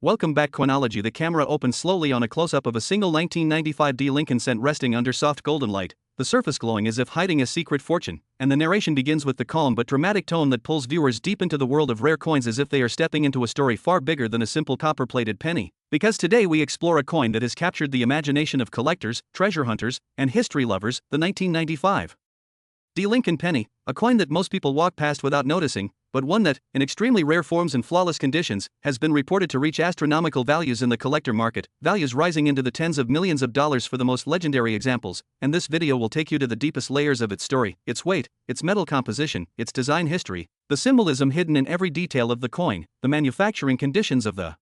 Welcome back. Coinology. The camera opens slowly on a close-up of a single 1995 D Lincoln cent resting under soft golden light, the surface glowing as if hiding a secret fortune, and the narration begins with the calm but dramatic tone that pulls viewers deep into the world of rare coins as if they are stepping into a story far bigger than a simple copper-plated penny. Because today we explore a coin that has captured the imagination of collectors, treasure hunters, and history lovers, the 1995 D Lincoln penny, a coin that most people walk past without noticing, but one that, in extremely rare forms and flawless conditions, has been reported to reach astronomical values in the collector market, values rising into the tens of millions of dollars for the most legendary examples, and this video will take you to the deepest layers of its story, its weight, its metal composition, its design history, the symbolism hidden in every detail of the coin, the manufacturing conditions of the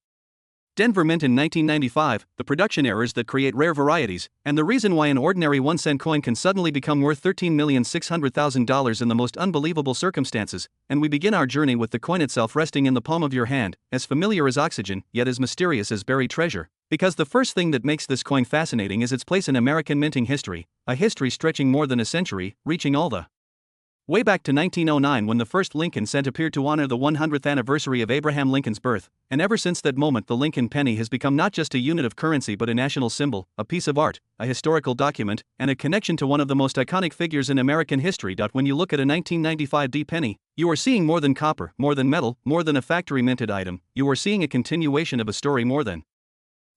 Denver Mint in 1995, the production errors that create rare varieties, and the reason why an ordinary 1-cent coin can suddenly become worth $13,600,000 in the most unbelievable circumstances. And we begin our journey with the coin itself resting in the palm of your hand, as familiar as oxygen, yet as mysterious as buried treasure. Because the first thing that makes this coin fascinating is its place in American minting history, a history stretching more than a century, reaching all the way back to 1909 when the first Lincoln cent appeared to honor the 100th anniversary of Abraham Lincoln's birth, and ever since that moment the Lincoln penny has become not just a unit of currency but a national symbol, a piece of art, a historical document, and a connection to one of the most iconic figures in American history. When you look at a 1995 D penny, you are seeing more than copper, more than metal, more than a factory minted item, you are seeing a continuation of a story more than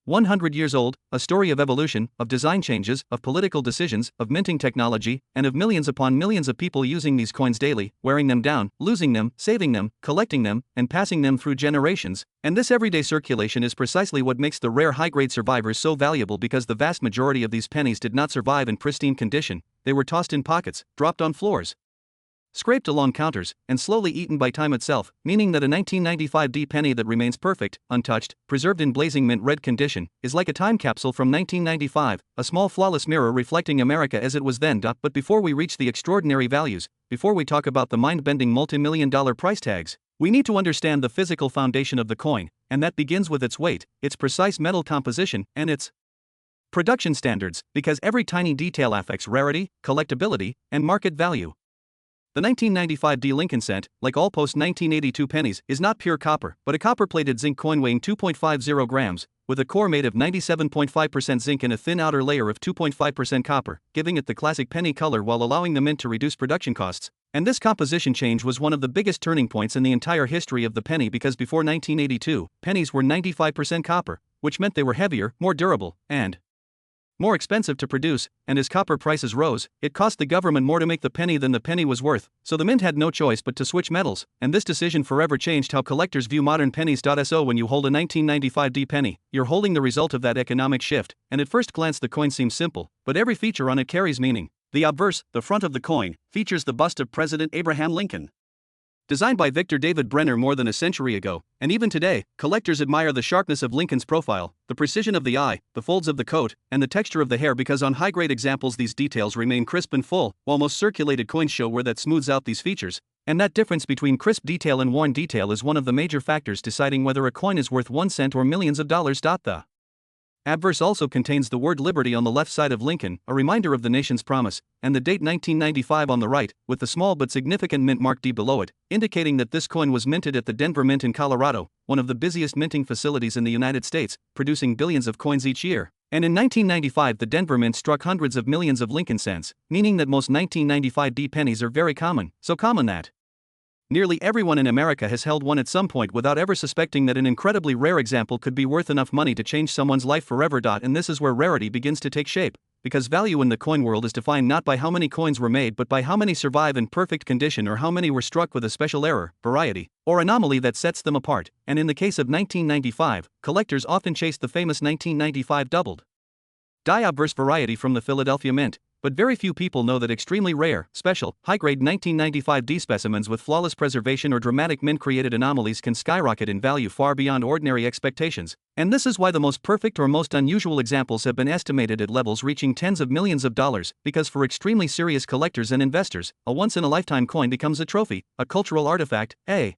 100 years old, a story of evolution, of design changes, of political decisions, of minting technology, and of millions upon millions of people using these coins daily, wearing them down, losing them, saving them, collecting them, and passing them through generations. And this everyday circulation is precisely what makes the rare high-grade survivors so valuable, because the vast majority of these pennies did not survive in pristine condition. They were tossed in pockets, dropped on floors, scraped along counters, and slowly eaten by time itself, meaning that a 1995 D penny that remains perfect, untouched, preserved in blazing mint red condition, is like a time capsule from 1995, a small flawless mirror reflecting America as it was then. But before we reach the extraordinary values, before we talk about the mind-bending multi-million-dollar price tags, we need to understand the physical foundation of the coin, and that begins with its weight, its precise metal composition, and its production standards, because every tiny detail affects rarity, collectability, and market value. The 1995 D Lincoln cent, like all post-1982 pennies, is not pure copper, but a copper-plated zinc coin weighing 2.50 grams, with a core made of 97.5% zinc and a thin outer layer of 2.5% copper, giving it the classic penny color while allowing the mint to reduce production costs. And this composition change was one of the biggest turning points in the entire history of the penny, because before 1982, pennies were 95% copper, which meant they were heavier, more durable, and more expensive to produce, and as copper prices rose, it cost the government more to make the penny than the penny was worth, so the mint had no choice but to switch metals, and this decision forever changed how collectors view modern pennies. So when you hold a 1995 D penny, you're holding the result of that economic shift, and at first glance the coin seems simple, but every feature on it carries meaning. The obverse, the front of the coin, features the bust of President Abraham Lincoln, designed by Victor David Brenner more than a century ago, and even today, collectors admire the sharpness of Lincoln's profile, the precision of the eye, the folds of the coat, and the texture of the hair, because on high-grade examples these details remain crisp and full, while most circulated coins show wear that smooths out these features. And that difference between crisp detail and worn detail is one of the major factors deciding whether a coin is worth 1 cent or millions of dollars. The obverse also contains the word liberty on the left side of Lincoln, a reminder of the nation's promise, and the date 1995 on the right, with the small but significant mint mark D below it, indicating that this coin was minted at the Denver Mint in Colorado, one of the busiest minting facilities in the United States, producing billions of coins each year. And in 1995 the Denver Mint struck hundreds of millions of Lincoln cents, meaning that most 1995 D pennies are very common, so common that nearly everyone in America has held one at some point without ever suspecting that an incredibly rare example could be worth enough money to change someone's life forever. And this is where rarity begins to take shape, because value in the coin world is defined not by how many coins were made but by how many survive in perfect condition, or how many were struck with a special error, variety, or anomaly that sets them apart. And in the case of 1995, collectors often chased the famous 1995 doubled die obverse variety from the Philadelphia Mint. But very few people know that extremely rare, special, high-grade 1995 D specimens with flawless preservation or dramatic mint-created anomalies can skyrocket in value far beyond ordinary expectations. And this is why the most perfect or most unusual examples have been estimated at levels reaching tens of millions of dollars, because for extremely serious collectors and investors, a once-in-a-lifetime coin becomes a trophy, a cultural artifact, a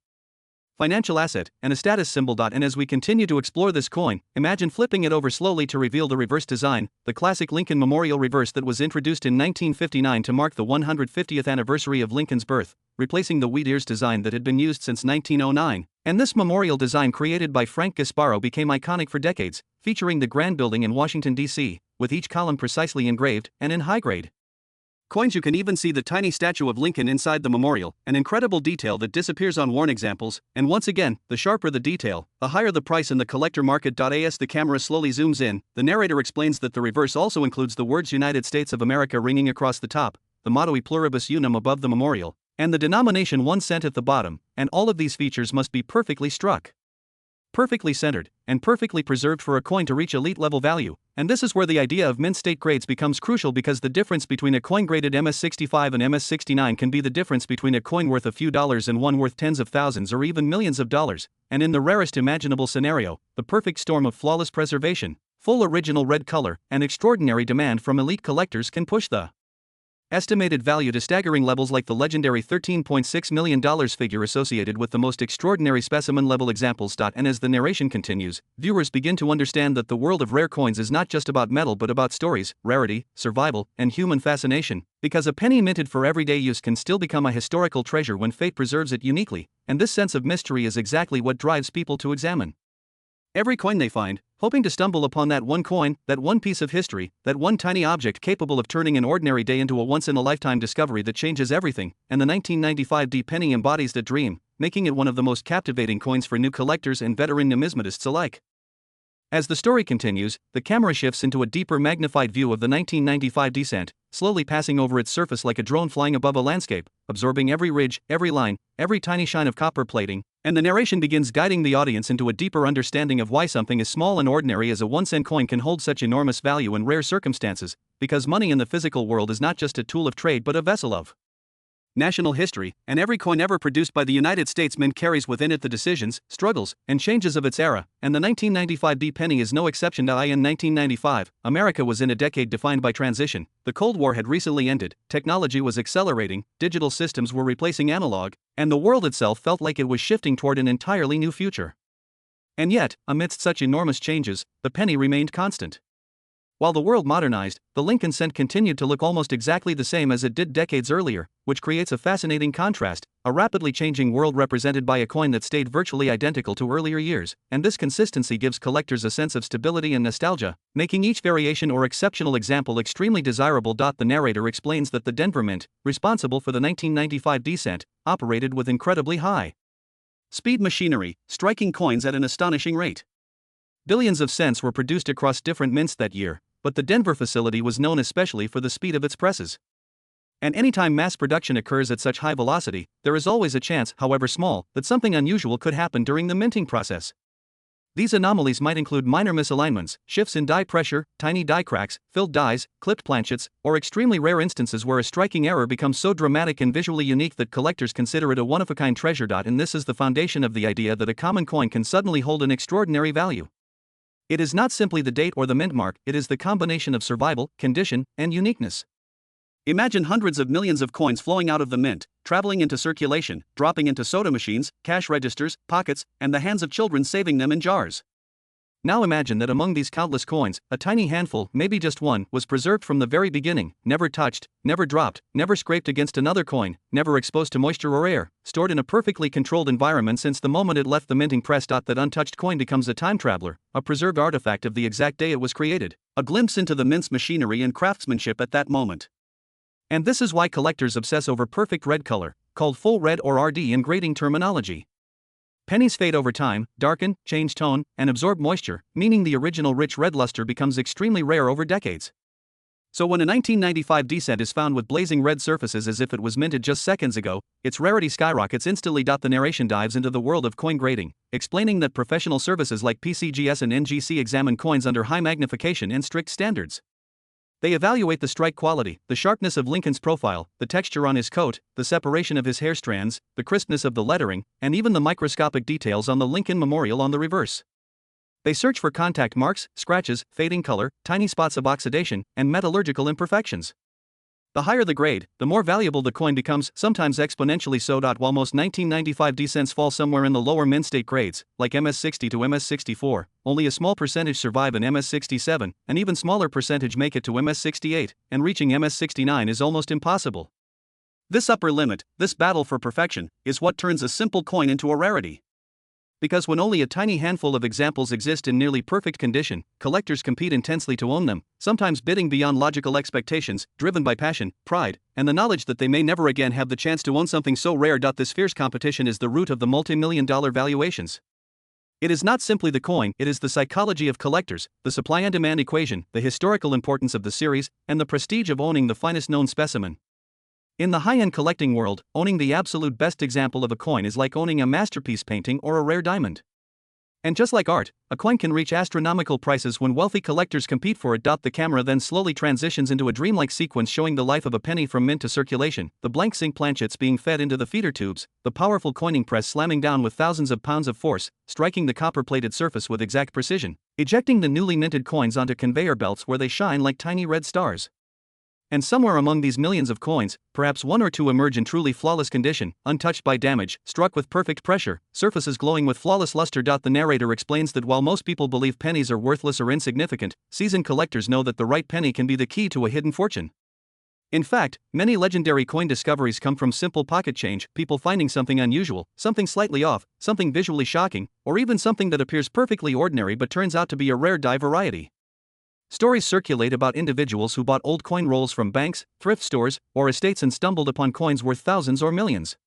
financial asset, and a status symbol. And as we continue to explore this coin, imagine flipping it over slowly to reveal the reverse design, the classic Lincoln Memorial reverse that was introduced in 1959 to mark the 150th anniversary of Lincoln's birth, replacing the wheat ears design that had been used since 1909. And this memorial design created by Frank Gasparo became iconic for decades, featuring the Grand Building in Washington, D.C., with each column precisely engraved and in high grade coins. You can even see the tiny statue of Lincoln inside the memorial, an incredible detail that disappears on worn examples. And once again, the sharper the detail, the higher the price in the collector market. As the camera slowly zooms in, the narrator explains that the reverse also includes the words United States of America ringing across the top, the motto E Pluribus Unum above the memorial, and the denomination 1 cent at the bottom. And all of these features must be perfectly struck, perfectly centered, and perfectly preserved for a coin to reach elite level value. And this is where the idea of mint state grades becomes crucial, because the difference between a coin graded MS65 and MS69 can be the difference between a coin worth a few dollars and one worth tens of thousands or even millions of dollars. And in the rarest imaginable scenario, the perfect storm of flawless preservation, full original red color, and extraordinary demand from elite collectors can push the estimated value to staggering levels, like the legendary $13.6 million figure associated with the most extraordinary specimen level examples. And as the narration continues, viewers begin to understand that the world of rare coins is not just about metal but about stories, rarity, survival, and human fascination, because a penny minted for everyday use can still become a historical treasure when fate preserves it uniquely. And this sense of mystery is exactly what drives people to examine every coin they find, hoping to stumble upon that one coin, that one piece of history, that one tiny object capable of turning an ordinary day into a once-in-a-lifetime discovery that changes everything. And the 1995 D penny embodies that dream, making it one of the most captivating coins for new collectors and veteran numismatists alike. As the story continues, the camera shifts into a deeper magnified view of the 1995 descent, slowly passing over its surface like a drone flying above a landscape, absorbing every ridge, every line, every tiny shine of copper plating. And the narration begins, guiding the audience into a deeper understanding of why something as small and ordinary as a 1-cent coin can hold such enormous value in rare circumstances, because money in the physical world is not just a tool of trade but a vessel of national history, and every coin ever produced by the United States Mint carries within it the decisions, struggles, and changes of its era. And the 1995 D penny is no exception. In 1995, America was in a decade defined by transition. The Cold War had recently ended, technology was accelerating, digital systems were replacing analog, and the world itself felt like it was shifting toward an entirely new future. And yet, amidst such enormous changes, the penny remained constant. While the world modernized, the Lincoln cent continued to look almost exactly the same as it did decades earlier, which creates a fascinating contrast, a rapidly changing world represented by a coin that stayed virtually identical to earlier years. And this consistency gives collectors a sense of stability and nostalgia, making each variation or exceptional example extremely desirable. The narrator explains that the Denver Mint, responsible for the 1995 descent, operated with incredibly high speed machinery, striking coins at an astonishing rate. Billions of cents were produced across different mints that year, but the Denver facility was known especially for the speed of its presses. And anytime mass production occurs at such high velocity, there is always a chance, however small, that something unusual could happen during the minting process. These anomalies might include minor misalignments, shifts in die pressure, tiny die cracks, filled dies, clipped planchets, or extremely rare instances where a striking error becomes so dramatic and visually unique that collectors consider it a one-of-a-kind treasure. And this is the foundation of the idea that a common coin can suddenly hold an extraordinary value. It is not simply the date or the mint mark, it is the combination of survival, condition, and uniqueness. Imagine hundreds of millions of coins flowing out of the mint, traveling into circulation, dropping into soda machines, cash registers, pockets, and the hands of children saving them in jars. Now imagine that among these countless coins, a tiny handful, maybe just one, was preserved from the very beginning, never touched, never dropped, never scraped against another coin, never exposed to moisture or air, stored in a perfectly controlled environment since the moment it left the minting press. That untouched coin becomes a time traveler, a preserved artifact of the exact day it was created, a glimpse into the mint's machinery and craftsmanship at that moment. And this is why collectors obsess over perfect red color, called full red or RD in grading terminology. Pennies fade over time, darken, change tone, and absorb moisture, meaning the original rich red luster becomes extremely rare over decades. So when a 1995 descent is found with blazing red surfaces as if it was minted just seconds ago, its rarity skyrockets instantly. The narration dives into the world of coin grading, explaining that professional services like PCGS and NGC examine coins under high magnification and strict standards. They evaluate the strike quality, the sharpness of Lincoln's profile, the texture on his coat, the separation of his hair strands, the crispness of the lettering, and even the microscopic details on the Lincoln Memorial on the reverse. They search for contact marks, scratches, fading color, tiny spots of oxidation, and metallurgical imperfections. The higher the grade, the more valuable the coin becomes, sometimes exponentially so. While most 1995 cents fall somewhere in the lower min-state grades, like MS60 to MS64, only a small percentage survive in MS67, an even smaller percentage make it to MS68, and reaching MS69 is almost impossible. This upper limit, this battle for perfection, is what turns a simple coin into a rarity. Because when only a tiny handful of examples exist in nearly perfect condition, collectors compete intensely to own them, sometimes bidding beyond logical expectations, driven by passion, pride, and the knowledge that they may never again have the chance to own something so rare. This fierce competition is the root of the multi-million-dollar valuations. It is not simply the coin, it is the psychology of collectors, the supply and demand equation, the historical importance of the series, and the prestige of owning the finest known specimen. In the high-end collecting world, owning the absolute best example of a coin is like owning a masterpiece painting or a rare diamond. And just like art, a coin can reach astronomical prices when wealthy collectors compete for it. The camera then slowly transitions into a dreamlike sequence showing the life of a penny from mint to circulation, the blank zinc planchets being fed into the feeder tubes, the powerful coining press slamming down with thousands of pounds of force, striking the copper-plated surface with exact precision, ejecting the newly minted coins onto conveyor belts where they shine like tiny red stars. And somewhere among these millions of coins, perhaps one or two emerge in truly flawless condition, untouched by damage, struck with perfect pressure, surfaces glowing with flawless luster. The narrator explains that while most people believe pennies are worthless or insignificant, seasoned collectors know that the right penny can be the key to a hidden fortune. In fact, many legendary coin discoveries come from simple pocket change, people finding something unusual, something slightly off, something visually shocking, or even something that appears perfectly ordinary but turns out to be a rare die variety. Stories circulate about individuals who bought old coin rolls from banks, thrift stores, or estates and stumbled upon coins worth thousands or millions.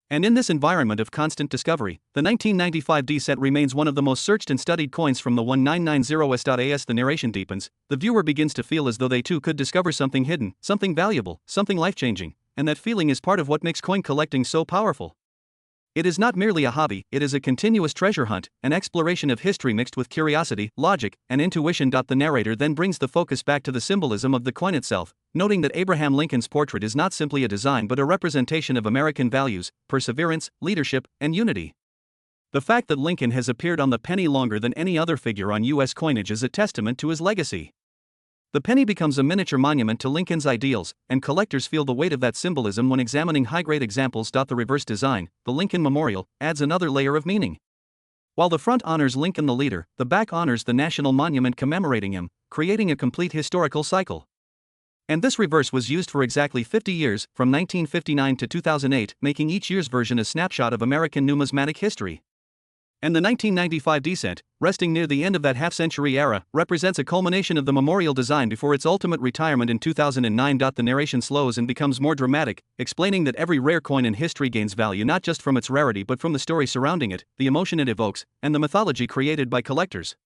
And in this environment of constant discovery, the 1995 D set remains one of the most searched and studied coins from the 1990s. As the narration deepens, the viewer begins to feel as though they too could discover something hidden, something valuable, something life-changing, and that feeling is part of what makes coin collecting so powerful. It is not merely a hobby, it is a continuous treasure hunt, an exploration of history mixed with curiosity, logic, and intuition. The narrator then brings the focus back to the symbolism of the coin itself, noting that Abraham Lincoln's portrait is not simply a design but a representation of American values, perseverance, leadership, and unity. The fact that Lincoln has appeared on the penny longer than any other figure on U.S. coinage is a testament to his legacy. The penny becomes a miniature monument to Lincoln's ideals, and collectors feel the weight of that symbolism when examining high-grade examples. The reverse design, the Lincoln Memorial, adds another layer of meaning. While the front honors Lincoln the leader, the back honors the national monument commemorating him, creating a complete historical cycle. And this reverse was used for exactly 50 years, from 1959 to 2008, making each year's version a snapshot of American numismatic history. And the 1995 descent, resting near the end of that half-century era, represents a culmination of the memorial design before its ultimate retirement in 2009. The narration slows and becomes more dramatic, explaining that every rare coin in history gains value not just from its rarity but from the story surrounding it, the emotion it evokes, and the mythology created by collectors.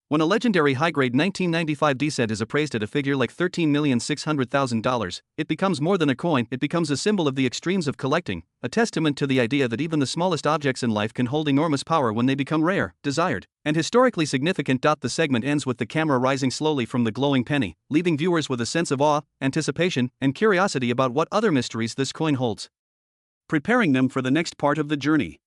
When a legendary high-grade 1995 descent is appraised at a figure like $13,600,000, it becomes more than a coin, it becomes a symbol of the extremes of collecting, a testament to the idea that even the smallest objects in life can hold enormous power when they become rare, desired, and historically significant. The segment ends with the camera rising slowly from the glowing penny, leaving viewers with a sense of awe, anticipation, and curiosity about what other mysteries this coin holds, preparing them for the next part of the journey.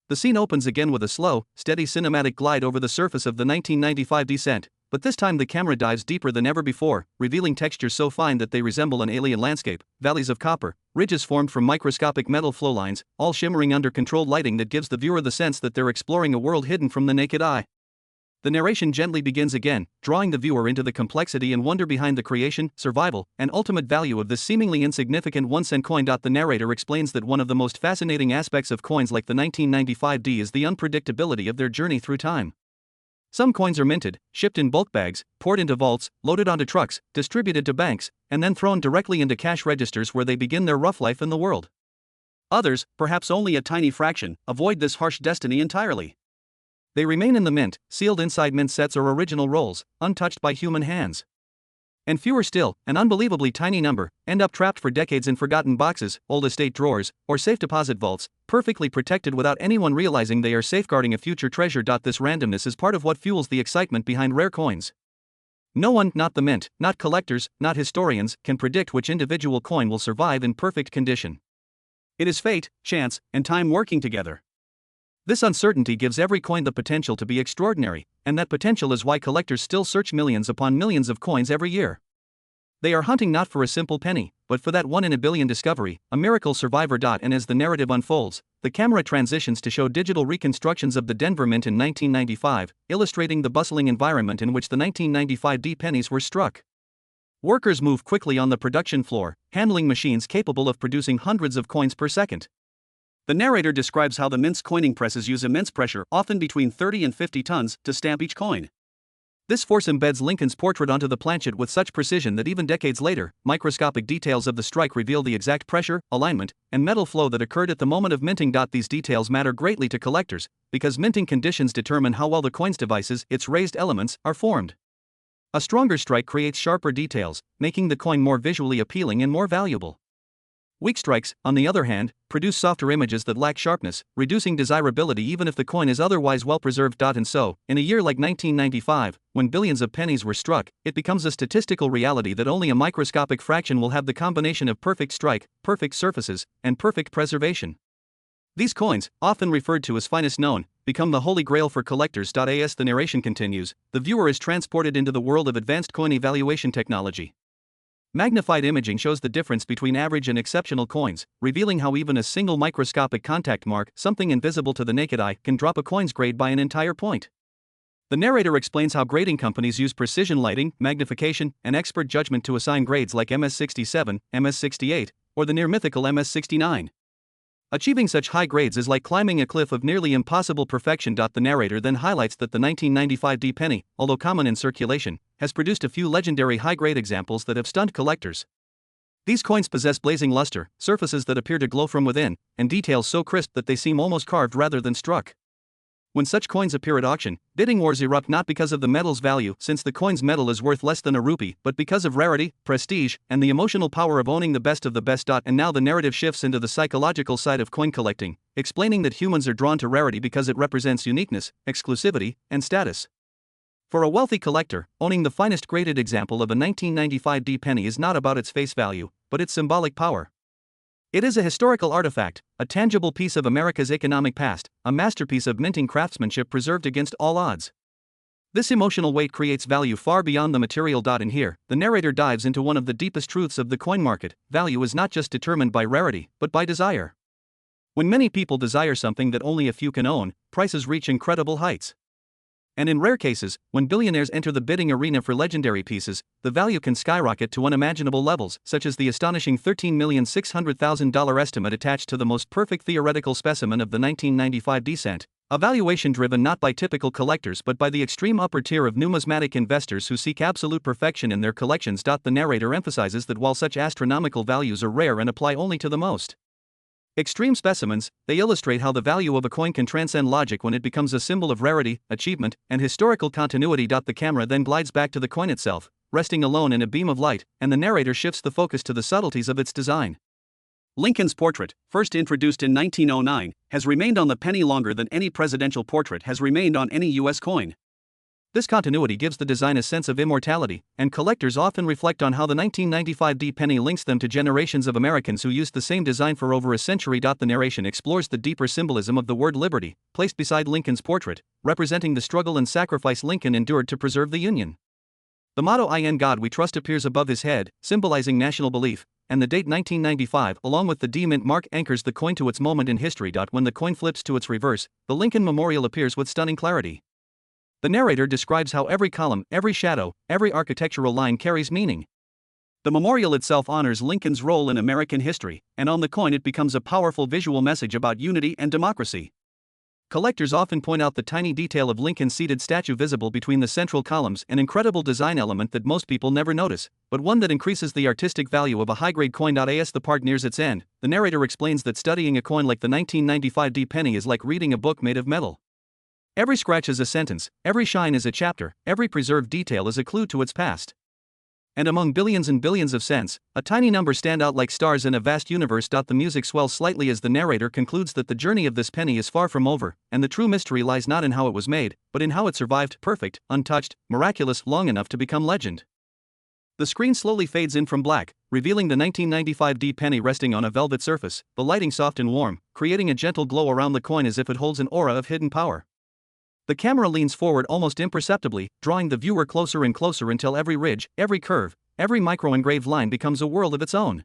The scene opens again with a slow, steady cinematic glide over the surface of the 1995 descent, but this time the camera dives deeper than ever before, revealing textures so fine that they resemble an alien landscape, valleys of copper, ridges formed from microscopic metal flow lines, all shimmering under controlled lighting that gives the viewer the sense that they're exploring a world hidden from the naked eye. The narration gently begins again, drawing the viewer into the complexity and wonder behind the creation, survival, and ultimate value of this seemingly insignificant 1-cent coin. The narrator explains that one of the most fascinating aspects of coins like the 1995 D is the unpredictability of their journey through time. Some coins are minted, shipped in bulk bags, poured into vaults, loaded onto trucks, distributed to banks, and then thrown directly into cash registers where they begin their rough life in the world. Others, perhaps only a tiny fraction, avoid this harsh destiny entirely. They remain in the mint, sealed inside mint sets or original rolls, untouched by human hands. And fewer still, an unbelievably tiny number, end up trapped for decades in forgotten boxes, old estate drawers, or safe deposit vaults, perfectly protected without anyone realizing they are safeguarding a future treasure. This randomness is part of what fuels the excitement behind rare coins. No one, not the mint, not collectors, not historians, can predict which individual coin will survive in perfect condition. It is fate, chance, and time working together. This uncertainty gives every coin the potential to be extraordinary, and that potential is why collectors still search millions upon millions of coins every year. They are hunting not for a simple penny, but for that one in a billion discovery, a miracle survivor. And as the narrative unfolds, the camera transitions to show digital reconstructions of the Denver Mint in 1995, illustrating the bustling environment in which the 1995 D pennies were struck. Workers move quickly on the production floor, handling machines capable of producing hundreds of coins per second. The narrator describes how the mint's coining presses use immense pressure, often between 30 and 50 tons, to stamp each coin. This force embeds Lincoln's portrait onto the planchet with such precision that even decades later, microscopic details of the strike reveal the exact pressure, alignment, and metal flow that occurred at the moment of minting. These details matter greatly to collectors, because minting conditions determine how well the coin's devices, its raised elements, are formed. A stronger strike creates sharper details, making the coin more visually appealing and more valuable. Weak strikes, on the other hand, produce softer images that lack sharpness, reducing desirability even if the coin is otherwise well preserved. And so, in a year like 1995, when billions of pennies were struck, it becomes a statistical reality that only a microscopic fraction will have the combination of perfect strike, perfect surfaces, and perfect preservation. These coins, often referred to as finest known, become the holy grail for collectors. As the narration continues, the viewer is transported into the world of advanced coin evaluation technology. Magnified imaging shows the difference between average and exceptional coins, revealing how even a single microscopic contact mark, something invisible to the naked eye, can drop a coin's grade by an entire point. The narrator explains how grading companies use precision lighting, magnification, and expert judgment to assign grades like MS67, MS68, or the near-mythical MS69. Achieving such high grades is like climbing a cliff of nearly impossible perfection. The narrator then highlights that the 1995 D penny, although common in circulation, has produced a few legendary high-grade examples that have stunned collectors. These coins possess blazing luster, surfaces that appear to glow from within, and details so crisp that they seem almost carved rather than struck. When such coins appear at auction, bidding wars erupt not because of the metal's value, since the coin's metal is worth less than a rupee, but because of rarity, prestige, and the emotional power of owning the best of the best. And now the narrative shifts into the psychological side of coin collecting, explaining that humans are drawn to rarity because it represents uniqueness, exclusivity, and status. For a wealthy collector, owning the finest graded example of a 1995 D penny is not about its face value, but its symbolic power. It is a historical artifact, a tangible piece of America's economic past, a masterpiece of minting craftsmanship preserved against all odds. This emotional weight creates value far beyond the material. And here, the narrator dives into one of the deepest truths of the coin market: value is not just determined by rarity, but by desire. When many people desire something that only a few can own, prices reach incredible heights. And in rare cases, when billionaires enter the bidding arena for legendary pieces, the value can skyrocket to unimaginable levels, such as the astonishing $13,600,000 estimate attached to the most perfect theoretical specimen of the 1995 D cent, a valuation driven not by typical collectors but by the extreme upper tier of numismatic investors who seek absolute perfection in their collections. The narrator emphasizes that while such astronomical values are rare and apply only to the most extreme specimens, they illustrate how the value of a coin can transcend logic when it becomes a symbol of rarity, achievement, and historical continuity. The camera then glides back to the coin itself, resting alone in a beam of light, and the narrator shifts the focus to the subtleties of its design. Lincoln's portrait, first introduced in 1909, has remained on the penny longer than any presidential portrait has remained on any U.S. coin. This continuity gives the design a sense of immortality, and collectors often reflect on how the 1995 D penny links them to generations of Americans who used the same design for over a century. The narration explores the deeper symbolism of the word liberty, placed beside Lincoln's portrait, representing the struggle and sacrifice Lincoln endured to preserve the Union. The motto "In God We Trust" appears above his head, symbolizing national belief, and the date 1995, along with the D mint mark, anchors the coin to its moment in history. When the coin flips to its reverse, the Lincoln Memorial appears with stunning clarity. The narrator describes how every column, every shadow, every architectural line carries meaning. The memorial itself honors Lincoln's role in American history, and on the coin it becomes a powerful visual message about unity and democracy. Collectors often point out the tiny detail of Lincoln's seated statue visible between the central columns, an incredible design element that most people never notice, but one that increases the artistic value of a high-grade coin. As the part nears its end, the narrator explains that studying a coin like the 1995 D penny is like reading a book made of metal. Every scratch is a sentence, every shine is a chapter, every preserved detail is a clue to its past. And among billions and billions of cents, a tiny number stand out like stars in a vast universe. The music swells slightly as the narrator concludes that the journey of this penny is far from over, and the true mystery lies not in how it was made, but in how it survived, perfect, untouched, miraculous, long enough to become legend. The screen slowly fades in from black, revealing the 1995 D penny resting on a velvet surface, the lighting soft and warm, creating a gentle glow around the coin as if it holds an aura of hidden power. The camera leans forward almost imperceptibly, drawing the viewer closer and closer until every ridge, every curve, every micro-engraved line becomes a world of its own.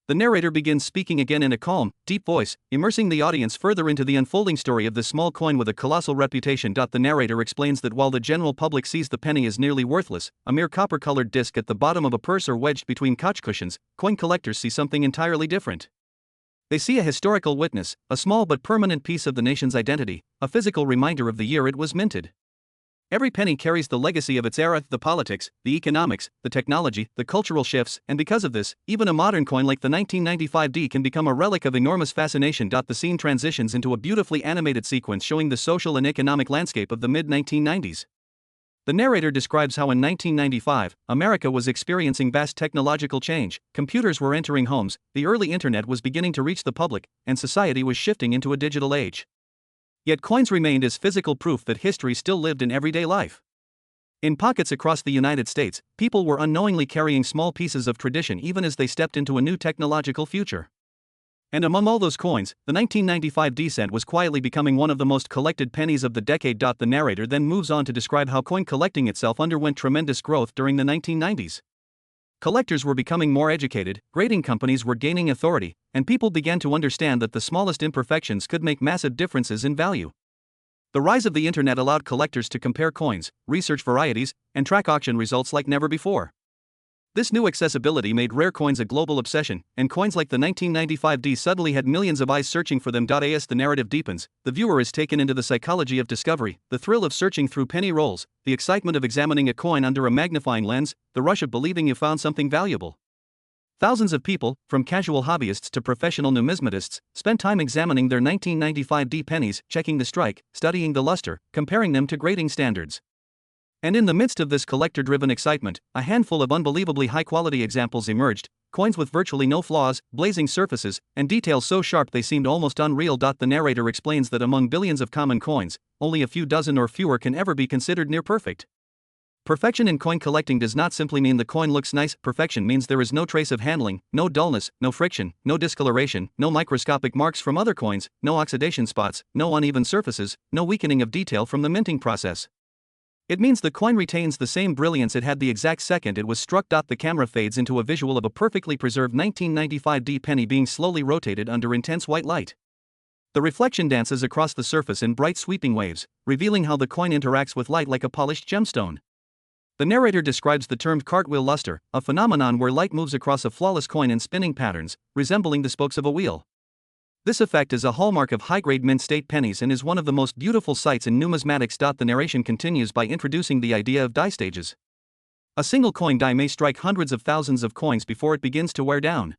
The narrator begins speaking again in a calm, deep voice, immersing the audience further into the unfolding story of this small coin with a colossal reputation. The narrator explains that while the general public sees the penny as nearly worthless, a mere copper-colored disc at the bottom of a purse or wedged between couch cushions, coin collectors see something entirely different. They see a historical witness, a small but permanent piece of the nation's identity, a physical reminder of the year it was minted. Every penny carries the legacy of its era, the politics, the economics, the technology, the cultural shifts, and because of this, even a modern coin like the 1995D can become a relic of enormous fascination. The scene transitions into a beautifully animated sequence showing the social and economic landscape of the mid-1990s. The narrator describes how in 1995, America was experiencing vast technological change, computers were entering homes, the early internet was beginning to reach the public, and society was shifting into a digital age. Yet coins remained as physical proof that history still lived in everyday life. In pockets across the United States, people were unknowingly carrying small pieces of tradition even as they stepped into a new technological future. And among all those coins, the 1995 cent was quietly becoming one of the most collected pennies of the decade. The narrator then moves on to describe how coin collecting itself underwent tremendous growth during the 1990s. Collectors were becoming more educated, grading companies were gaining authority, and people began to understand that the smallest imperfections could make massive differences in value. The rise of the internet allowed collectors to compare coins, research varieties, and track auction results like never before. This new accessibility made rare coins a global obsession, and coins like the 1995D suddenly had millions of eyes searching for them. As the narrative deepens, the viewer is taken into the psychology of discovery, the thrill of searching through penny rolls, the excitement of examining a coin under a magnifying lens, the rush of believing you found something valuable. Thousands of people, from casual hobbyists to professional numismatists, spent time examining their 1995D pennies, checking the strike, studying the luster, comparing them to grading standards. And in the midst of this collector-driven excitement, a handful of unbelievably high-quality examples emerged, coins with virtually no flaws, blazing surfaces, and details so sharp they seemed almost unreal. The narrator explains that among billions of common coins, only a few dozen or fewer can ever be considered near perfect. Perfection in coin collecting does not simply mean the coin looks nice. Perfection means there is no trace of handling, no dullness, no friction, no discoloration, no microscopic marks from other coins, no oxidation spots, no uneven surfaces, no weakening of detail from the minting process. It means the coin retains the same brilliance it had the exact second it was struck. The camera fades into a visual of a perfectly preserved 1995D penny being slowly rotated under intense white light. The reflection dances across the surface in bright sweeping waves, revealing how the coin interacts with light like a polished gemstone. The narrator describes the term cartwheel luster, a phenomenon where light moves across a flawless coin in spinning patterns, resembling the spokes of a wheel. This effect is a hallmark of high-grade mint-state pennies and is one of the most beautiful sights in numismatics. The narration continues by introducing the idea of die stages. A single coin die may strike hundreds of thousands of coins before it begins to wear down.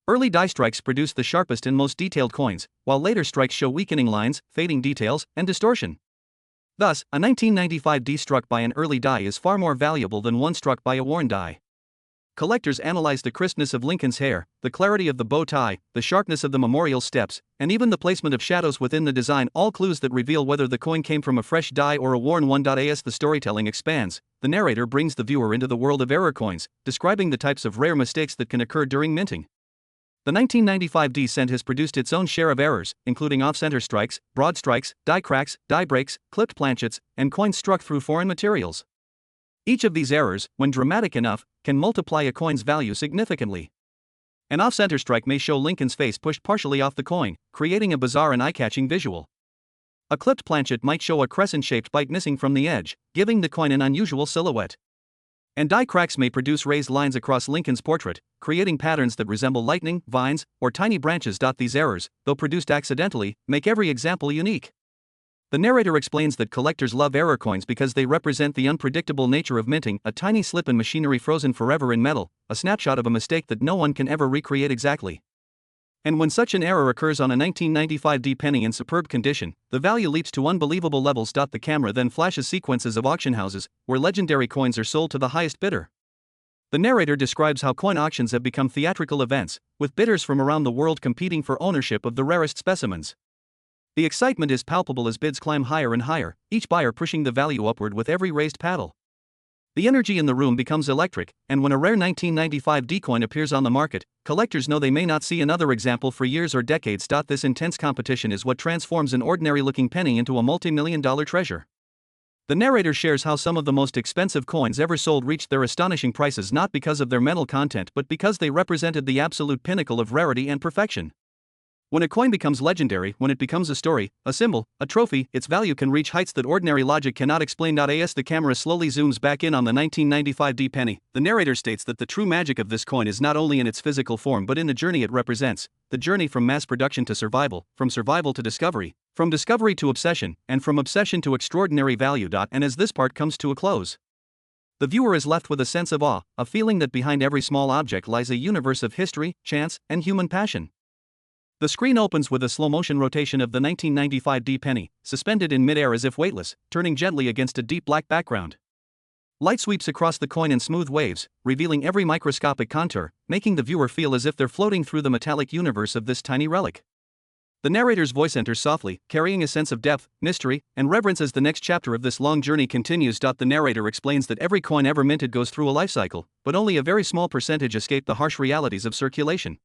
Early die strikes produce the sharpest and most detailed coins, while later strikes show weakening lines, fading details, and distortion. Thus, a 1995D struck by an early die is far more valuable than one struck by a worn die. Collectors analyze the crispness of Lincoln's hair, the clarity of the bow tie, the sharpness of the memorial steps, and even the placement of shadows within the design, all clues that reveal whether the coin came from a fresh die or a worn one. As the storytelling expands, the narrator brings the viewer into the world of error coins, describing the types of rare mistakes that can occur during minting. The 1995D cent has produced its own share of errors, including off-center strikes, broad strikes, die cracks, die breaks, clipped planchets, and coins struck through foreign materials. Each of these errors, when dramatic enough, can multiply a coin's value significantly. An off-center strike may show Lincoln's face pushed partially off the coin, creating a bizarre and eye-catching visual. A clipped planchet might show a crescent-shaped bite missing from the edge, giving the coin an unusual silhouette. And die cracks may produce raised lines across Lincoln's portrait, creating patterns that resemble lightning, vines, or tiny branches. These errors, though produced accidentally, make every example unique. The narrator explains that collectors love error coins because they represent the unpredictable nature of minting, a tiny slip in machinery frozen forever in metal, a snapshot of a mistake that no one can ever recreate exactly. And when such an error occurs on a 1995D penny in superb condition, the value leaps to unbelievable levels. The camera then flashes sequences of auction houses, where legendary coins are sold to the highest bidder. The narrator describes how coin auctions have become theatrical events, with bidders from around the world competing for ownership of the rarest specimens. The excitement is palpable as bids climb higher and higher, each buyer pushing the value upward with every raised paddle. The energy in the room becomes electric, and when a rare 1995D coin appears on the market, collectors know they may not see another example for years or decades. This intense competition is what transforms an ordinary-looking penny into a multi-million-dollar treasure. The narrator shares how some of the most expensive coins ever sold reached their astonishing prices not because of their metal content but because they represented the absolute pinnacle of rarity and perfection. When a coin becomes legendary, when it becomes a story, a symbol, a trophy, its value can reach heights that ordinary logic cannot explain. As the camera slowly zooms back in on the 1995 D penny, the narrator states that the true magic of this coin is not only in its physical form but in the journey it represents, the journey from mass production to survival, from survival to discovery, from discovery to obsession, and from obsession to extraordinary value. And as this part comes to a close, the viewer is left with a sense of awe, a feeling that behind every small object lies a universe of history, chance, and human passion. The screen opens with a slow-motion rotation of the 1995 D penny, suspended in mid-air as if weightless, turning gently against a deep black background. Light sweeps across the coin in smooth waves, revealing every microscopic contour, making the viewer feel as if they're floating through the metallic universe of this tiny relic. The narrator's voice enters softly, carrying a sense of depth, mystery, and reverence as the next chapter of this long journey continues. The narrator explains that every coin ever minted goes through a life cycle, but only a very small percentage escape the harsh realities of circulation.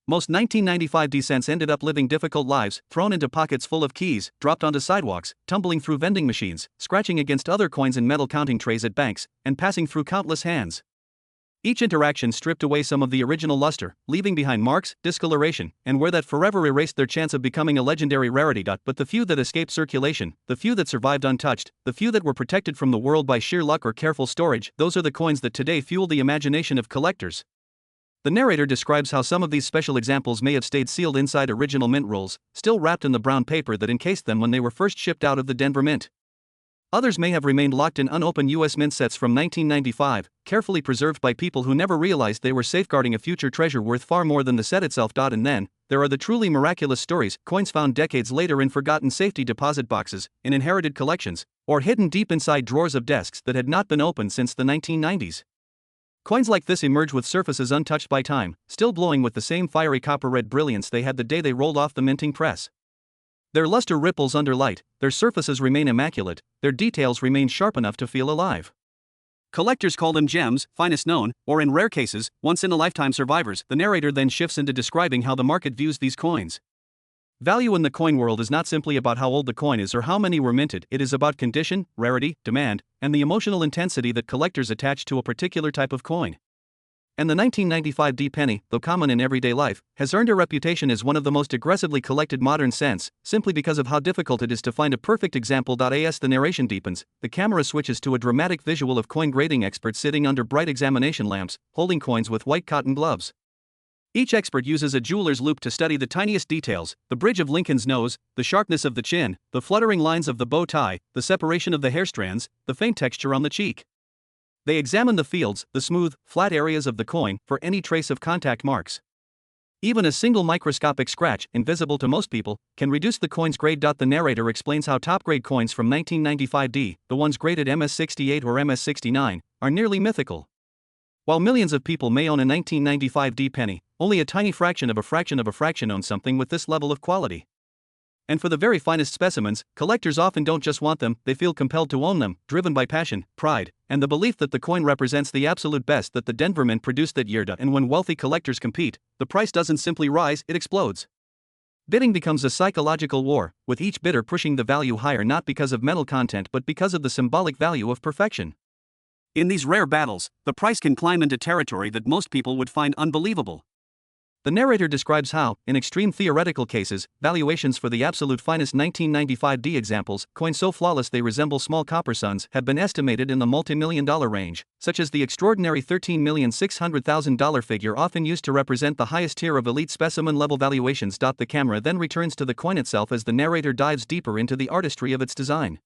Most 1995 D cents ended up living difficult lives, thrown into pockets full of keys, dropped onto sidewalks, tumbling through vending machines, scratching against other coins in metal counting trays at banks, and passing through countless hands. Each interaction stripped away some of the original luster, leaving behind marks, discoloration, and where that forever erased their chance of becoming a legendary rarity. But the few that escaped circulation, the few that survived untouched, the few that were protected from the world by sheer luck or careful storage, those are the coins that today fuel the imagination of collectors. The narrator describes how some of these special examples may have stayed sealed inside original mint rolls, still wrapped in the brown paper that encased them when they were first shipped out of the Denver Mint. Others may have remained locked in unopened U.S. mint sets from 1995, carefully preserved by people who never realized they were safeguarding a future treasure worth far more than the set itself. And then, there are the truly miraculous stories, coins found decades later in forgotten safety deposit boxes, in inherited collections, or hidden deep inside drawers of desks that had not been opened since the 1990s. Coins like this emerge with surfaces untouched by time, still glowing with the same fiery copper-red brilliance they had the day they rolled off the minting press. Their luster ripples under light, their surfaces remain immaculate, their details remain sharp enough to feel alive. Collectors call them gems, finest known, or in rare cases, once-in-a-lifetime survivors. The narrator then shifts into describing how the market views these coins. Value in the coin world is not simply about how old the coin is or how many were minted, it is about condition, rarity, demand, and the emotional intensity that collectors attach to a particular type of coin. And the 1995 D penny, though common in everyday life, has earned a reputation as one of the most aggressively collected modern cents, simply because of how difficult it is to find a perfect example. As the narration deepens, the camera switches to a dramatic visual of coin grading experts sitting under bright examination lamps, holding coins with white cotton gloves. Each expert uses a jeweler's loupe to study the tiniest details, the bridge of Lincoln's nose, the sharpness of the chin, the fluttering lines of the bow tie, the separation of the hair strands, the faint texture on the cheek. They examine the fields, the smooth, flat areas of the coin, for any trace of contact marks. Even a single microscopic scratch, invisible to most people, can reduce the coin's grade. The narrator explains how top-grade coins from 1995 D, the ones graded MS68 or MS69, are nearly mythical. While millions of people may own a 1995 D penny, only a tiny fraction of a fraction of a fraction own something with this level of quality. And for the very finest specimens, collectors often don't just want them, they feel compelled to own them, driven by passion, pride, and the belief that the coin represents the absolute best that the Denver Mint produced that year. And when wealthy collectors compete, the price doesn't simply rise, it explodes. Bidding becomes a psychological war, with each bidder pushing the value higher not because of metal content but because of the symbolic value of perfection. In these rare battles, the price can climb into territory that most people would find unbelievable. The narrator describes how, in extreme theoretical cases, valuations for the absolute finest 1995 D examples, coins so flawless they resemble small copper suns, have been estimated in the multi-million-dollar range, such as the extraordinary $13,600,000 figure often used to represent the highest tier of elite specimen-level valuations. The camera then returns to the coin itself as the narrator dives deeper into the artistry of its design.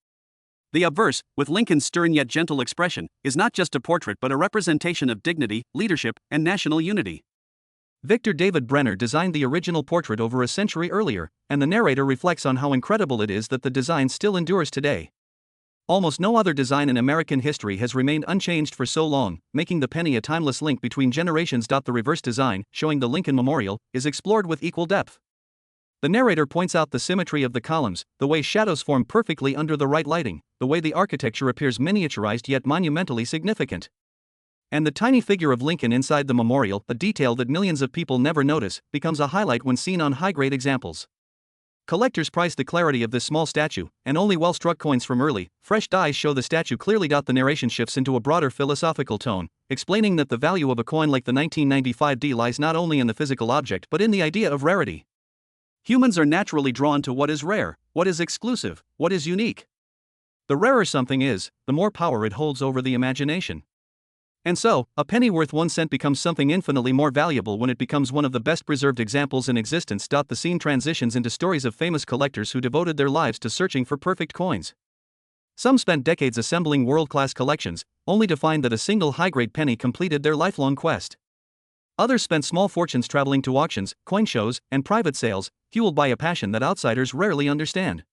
The obverse, with Lincoln's stern yet gentle expression, is not just a portrait but a representation of dignity, leadership, and national unity. Victor David Brenner designed the original portrait over a century earlier, and the narrator reflects on how incredible it is that the design still endures today. Almost no other design in American history has remained unchanged for so long, making the penny a timeless link between generations. The reverse design, showing the Lincoln Memorial, is explored with equal depth. The narrator points out the symmetry of the columns, the way shadows form perfectly under the right lighting, the way the architecture appears miniaturized yet monumentally significant. And the tiny figure of Lincoln inside the memorial, a detail that millions of people never notice, becomes a highlight when seen on high-grade examples. Collectors prize the clarity of this small statue, and only well-struck coins from early, fresh dies show the statue clearly. The narration shifts into a broader philosophical tone, explaining that the value of a coin like the 1995D lies not only in the physical object but in the idea of rarity. Humans are naturally drawn to what is rare, what is exclusive, what is unique. The rarer something is, the more power it holds over the imagination. And so, a penny worth 1 cent becomes something infinitely more valuable when it becomes one of the best preserved examples in existence. The scene transitions into stories of famous collectors who devoted their lives to searching for perfect coins. Some spent decades assembling world-class collections, only to find that a single high-grade penny completed their lifelong quest. Others spent small fortunes traveling to auctions, coin shows, and private sales, fueled by a passion that outsiders rarely understand.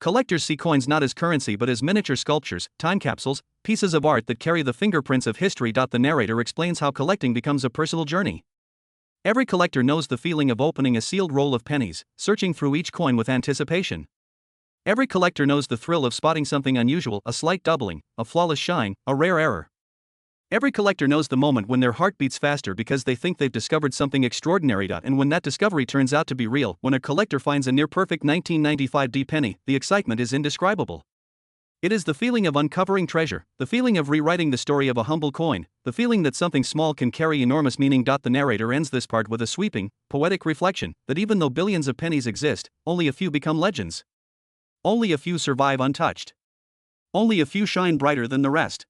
Collectors see coins not as currency but as miniature sculptures, time capsules, pieces of art that carry the fingerprints of history. The narrator explains how collecting becomes a personal journey. Every collector knows the feeling of opening a sealed roll of pennies, searching through each coin with anticipation. Every collector knows the thrill of spotting something unusual, a slight doubling, a flawless shine, a rare error. Every collector knows the moment when their heart beats faster because they think they've discovered something extraordinary. And when that discovery turns out to be real, when a collector finds a near-perfect 1995D penny, the excitement is indescribable. It is the feeling of uncovering treasure, the feeling of rewriting the story of a humble coin, the feeling that something small can carry enormous meaning. The narrator ends this part with a sweeping, poetic reflection that even though billions of pennies exist, only a few become legends. Only a few survive untouched. Only a few shine brighter than the rest.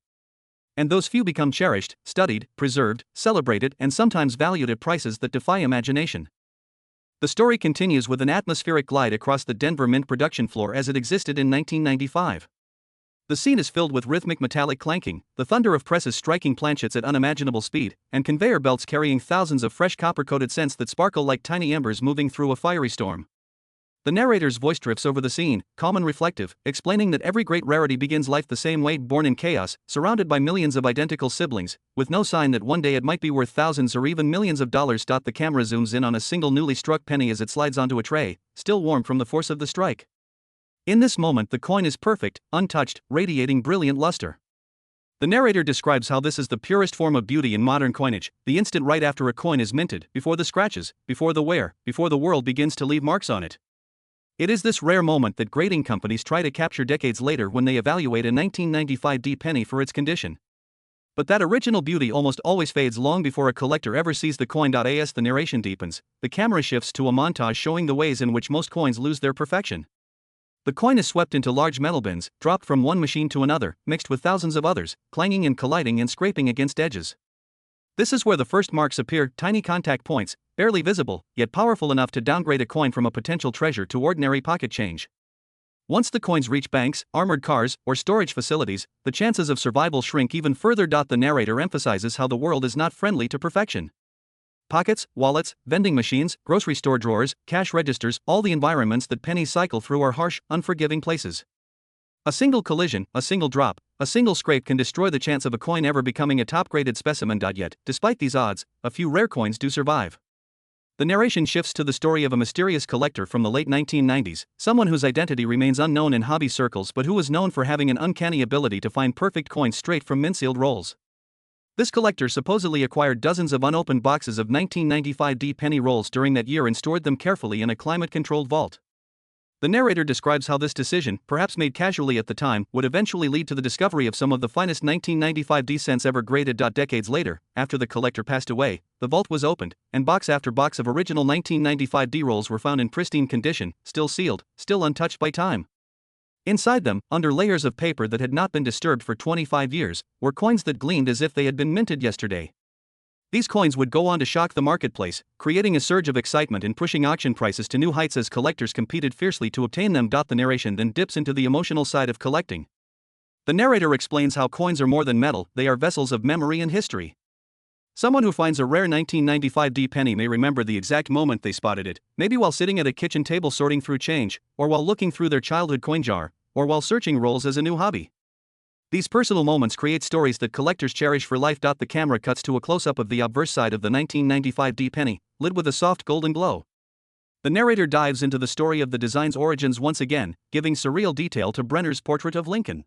And those few become cherished, studied, preserved, celebrated, and sometimes valued at prices that defy imagination. The story continues with an atmospheric glide across the Denver Mint production floor as it existed in 1995. The scene is filled with rhythmic metallic clanking, the thunder of presses striking planchets at unimaginable speed, and conveyor belts carrying thousands of fresh copper-coated cents that sparkle like tiny embers moving through a fiery storm. The narrator's voice drifts over the scene, calm and reflective, explaining that every great rarity begins life the same way, born in chaos, surrounded by millions of identical siblings, with no sign that one day it might be worth thousands or even millions of dollars. The camera zooms in on a single newly struck penny as it slides onto a tray, still warm from the force of the strike. In this moment, the coin is perfect, untouched, radiating brilliant luster. The narrator describes how this is the purest form of beauty in modern coinage, the instant right after a coin is minted, before the scratches, before the wear, before the world begins to leave marks on it. It is this rare moment that grading companies try to capture decades later when they evaluate a 1995D penny for its condition. But that original beauty almost always fades long before a collector ever sees the coin. As the narration deepens, the camera shifts to a montage showing the ways in which most coins lose their perfection. The coin is swept into large metal bins, dropped from one machine to another, mixed with thousands of others, clanging and colliding and scraping against edges. This is where the first marks appear, tiny contact points, barely visible, yet powerful enough to downgrade a coin from a potential treasure to ordinary pocket change. Once the coins reach banks, armored cars, or storage facilities, the chances of survival shrink even further. The narrator emphasizes how the world is not friendly to perfection. Pockets, wallets, vending machines, grocery store drawers, cash registers, all the environments that pennies cycle through are harsh, unforgiving places. A single collision, a single drop, a single scrape can destroy the chance of a coin ever becoming a top-graded specimen. Yet, despite these odds, a few rare coins do survive. The narration shifts to the story of a mysterious collector from the late 1990s, someone whose identity remains unknown in hobby circles but who was known for having an uncanny ability to find perfect coins straight from mint-sealed rolls. This collector supposedly acquired dozens of unopened boxes of 1995D penny rolls during that year and stored them carefully in a climate-controlled vault. The narrator describes how this decision, perhaps made casually at the time, would eventually lead to the discovery of some of the finest 1995D cents ever graded. Decades later, after the collector passed away, the vault was opened, and box after box of original 1995D rolls were found in pristine condition, still sealed, still untouched by time. Inside them, under layers of paper that had not been disturbed for 25 years, were coins that gleamed as if they had been minted yesterday. These coins would go on to shock the marketplace, creating a surge of excitement and pushing auction prices to new heights as collectors competed fiercely to obtain them. The narration then dips into the emotional side of collecting. The narrator explains how coins are more than metal, they are vessels of memory and history. Someone who finds a rare 1995D penny may remember the exact moment they spotted it, maybe while sitting at a kitchen table sorting through change, or while looking through their childhood coin jar, or while searching rolls as a new hobby. These personal moments create stories that collectors cherish for life. The camera cuts to a close-up of the obverse side of the 1995D penny, lit with a soft golden glow. The narrator dives into the story of the design's origins once again, giving surreal detail to Brenner's portrait of Lincoln.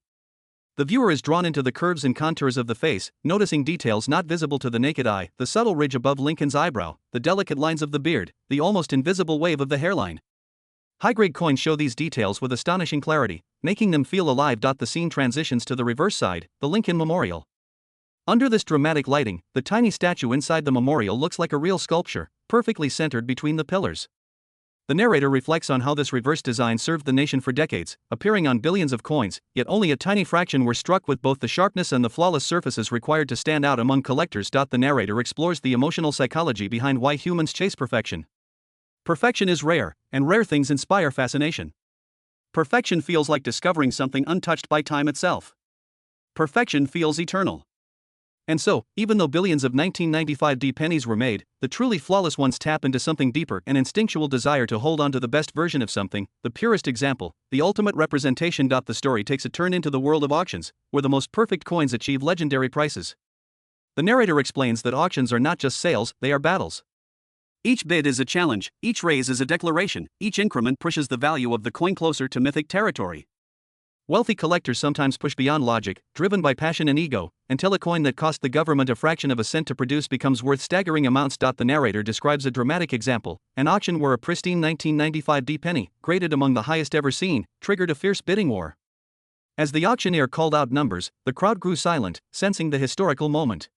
The viewer is drawn into the curves and contours of the face, noticing details not visible to the naked eye, the subtle ridge above Lincoln's eyebrow, the delicate lines of the beard, the almost invisible wave of the hairline. High-grade coins show these details with astonishing clarity, making them feel alive. The scene transitions to the reverse side, the Lincoln Memorial. Under this dramatic lighting, the tiny statue inside the memorial looks like a real sculpture, perfectly centered between the pillars. The narrator reflects on how this reverse design served the nation for decades, appearing on billions of coins, yet only a tiny fraction were struck with both the sharpness and the flawless surfaces required to stand out among collectors. The narrator explores the emotional psychology behind why humans chase perfection. Perfection is rare, and rare things inspire fascination. Perfection feels like discovering something untouched by time itself. Perfection feels eternal. And so, even though billions of 1995D pennies were made, the truly flawless ones tap into something deeper, an instinctual desire to hold on to the best version of something, the purest example, the ultimate representation. The story takes a turn into the world of auctions, where the most perfect coins achieve legendary prices. The narrator explains that auctions are not just sales, they are battles. Each bid is a challenge, each raise is a declaration, each increment pushes the value of the coin closer to mythic territory. Wealthy collectors sometimes push beyond logic, driven by passion and ego, until a coin that cost the government a fraction of a cent to produce becomes worth staggering amounts. The narrator describes a dramatic example, an auction where a pristine 1995D penny, graded among the highest ever seen, triggered a fierce bidding war. As the auctioneer called out numbers, the crowd grew silent, sensing the historical moment.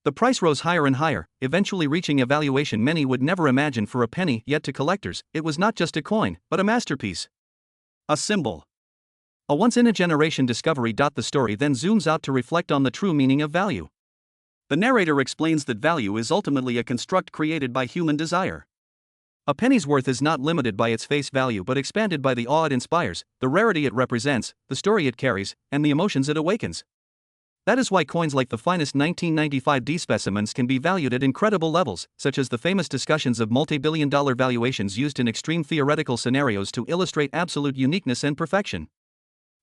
The price rose higher and higher, eventually reaching a valuation many would never imagine for a penny. Yet to collectors, it was not just a coin, but a masterpiece. A symbol. A once-in-a-generation discovery. The story then zooms out to reflect on the true meaning of value. The narrator explains that value is ultimately a construct created by human desire. A penny's worth is not limited by its face value but expanded by the awe it inspires, the rarity it represents, the story it carries, and the emotions it awakens. That is why coins like the finest 1995D specimens can be valued at incredible levels, such as the famous discussions of multi-billion-dollar valuations used in extreme theoretical scenarios to illustrate absolute uniqueness and perfection.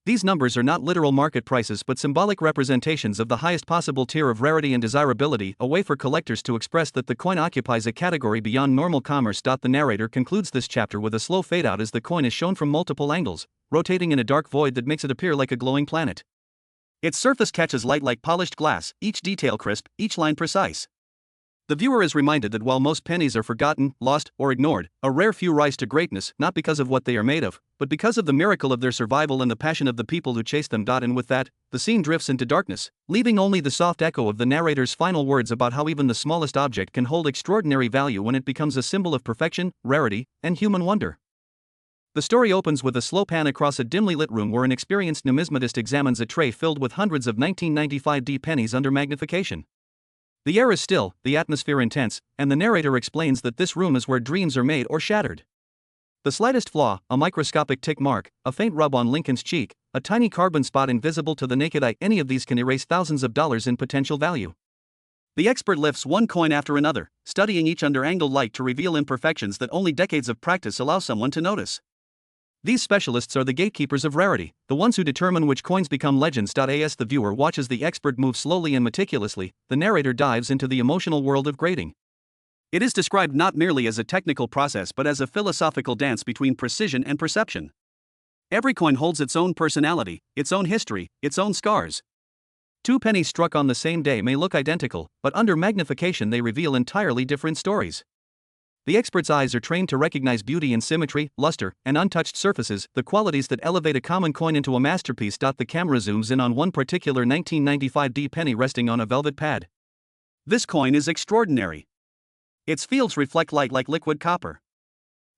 These numbers are not literal market prices but symbolic representations of the highest possible tier of rarity and desirability, a way for collectors to express that the coin occupies a category beyond normal commerce. The narrator concludes this chapter with a slow fade-out as the coin is shown from multiple angles, rotating in a dark void that makes it appear like a glowing planet. Its surface catches light like polished glass, each detail crisp, each line precise. The viewer is reminded that while most pennies are forgotten, lost, or ignored, a rare few rise to greatness not because of what they are made of, but because of the miracle of their survival and the passion of the people who chase them. And with that, the scene drifts into darkness, leaving only the soft echo of the narrator's final words about how even the smallest object can hold extraordinary value when it becomes a symbol of perfection, rarity, and human wonder. The story opens with a slow pan across a dimly lit room where an experienced numismatist examines a tray filled with hundreds of 1995D pennies under magnification. The air is still, the atmosphere intense, and the narrator explains that this room is where dreams are made or shattered. The slightest flaw, a microscopic tick mark, a faint rub on Lincoln's cheek, a tiny carbon spot invisible to the naked eye, any of these can erase thousands of dollars in potential value. The expert lifts one coin after another, studying each under angled light to reveal imperfections that only decades of practice allow someone to notice. These specialists are the gatekeepers of rarity, the ones who determine which coins become legends. As the viewer watches the expert move slowly and meticulously, the narrator dives into the emotional world of grading. It is described not merely as a technical process but as a philosophical dance between precision and perception. Every coin holds its own personality, its own history, its own scars. Two pennies struck on the same day may look identical, but under magnification they reveal entirely different stories. The expert's eyes are trained to recognize beauty in symmetry, luster, and untouched surfaces, the qualities that elevate a common coin into a masterpiece. The camera zooms in on one particular 1995D penny resting on a velvet pad. This coin is extraordinary. Its fields reflect light like liquid copper.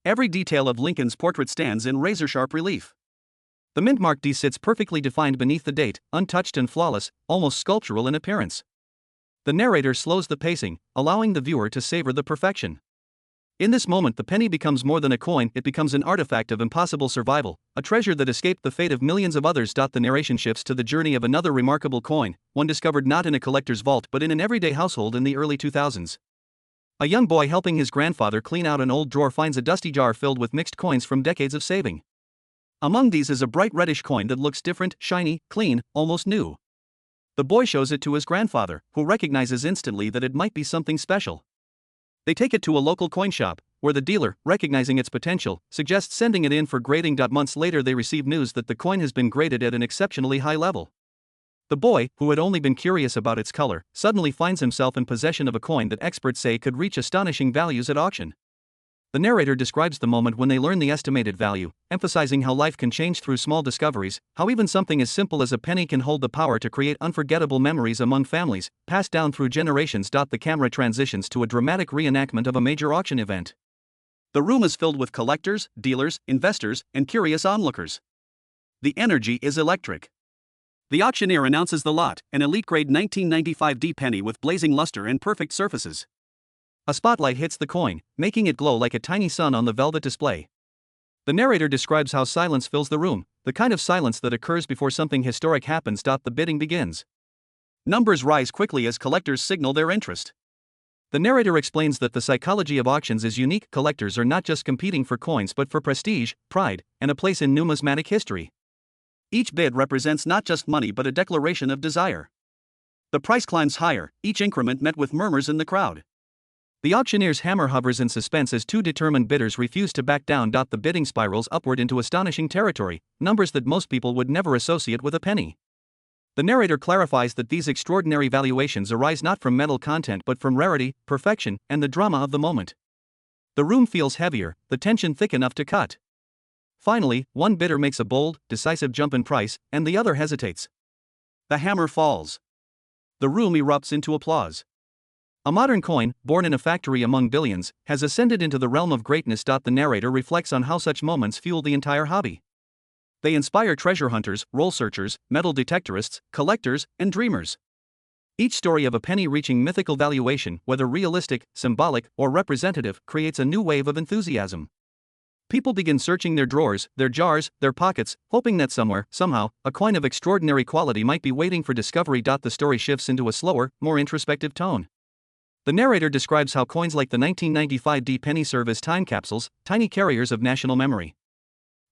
Every detail of Lincoln's portrait stands in razor-sharp relief. The mint mark D sits perfectly defined beneath the date, untouched and flawless, almost sculptural in appearance. The narrator slows the pacing, allowing the viewer to savor the perfection. In this moment the penny becomes more than a coin, it becomes an artifact of impossible survival, a treasure that escaped the fate of millions of others. The narration shifts to the journey of another remarkable coin, one discovered not in a collector's vault but in an everyday household in the early 2000s. A young boy helping his grandfather clean out an old drawer finds a dusty jar filled with mixed coins from decades of saving. Among these is a bright reddish coin that looks different, shiny, clean, almost new. The boy shows it to his grandfather, who recognizes instantly that it might be something special. They take it to a local coin shop, where the dealer, recognizing its potential, suggests sending it in for grading. Months later they receive news that the coin has been graded at an exceptionally high level. The boy, who had only been curious about its color, suddenly finds himself in possession of a coin that experts say could reach astonishing values at auction. The narrator describes the moment when they learn the estimated value, emphasizing how life can change through small discoveries, how even something as simple as a penny can hold the power to create unforgettable memories among families, passed down through generations. The camera transitions to a dramatic reenactment of a major auction event. The room is filled with collectors, dealers, investors, and curious onlookers. The energy is electric. The auctioneer announces the lot, an elite-grade 1995 D penny with blazing luster and perfect surfaces. A spotlight hits the coin, making it glow like a tiny sun on the velvet display. The narrator describes how silence fills the room, the kind of silence that occurs before something historic happens. The bidding begins. Numbers rise quickly as collectors signal their interest. The narrator explains that the psychology of auctions is unique. Collectors are not just competing for coins but for prestige, pride, and a place in numismatic history. Each bid represents not just money but a declaration of desire. The price climbs higher, each increment met with murmurs in the crowd. The auctioneer's hammer hovers in suspense as two determined bidders refuse to back down. The bidding spirals upward into astonishing territory, numbers that most people would never associate with a penny. The narrator clarifies that these extraordinary valuations arise not from metal content but from rarity, perfection, and the drama of the moment. The room feels heavier, the tension thick enough to cut. Finally, one bidder makes a bold, decisive jump in price, and the other hesitates. The hammer falls. The room erupts into applause. A modern coin, born in a factory among billions, has ascended into the realm of greatness. The narrator reflects on how such moments fuel the entire hobby. They inspire treasure hunters, roll searchers, metal detectorists, collectors, and dreamers. Each story of a penny reaching mythical valuation, whether realistic, symbolic, or representative, creates a new wave of enthusiasm. People begin searching their drawers, their jars, their pockets, hoping that somewhere, somehow, a coin of extraordinary quality might be waiting for discovery. The story shifts into a slower, more introspective tone. The narrator describes how coins like the 1995 D penny serve as time capsules, tiny carriers of national memory.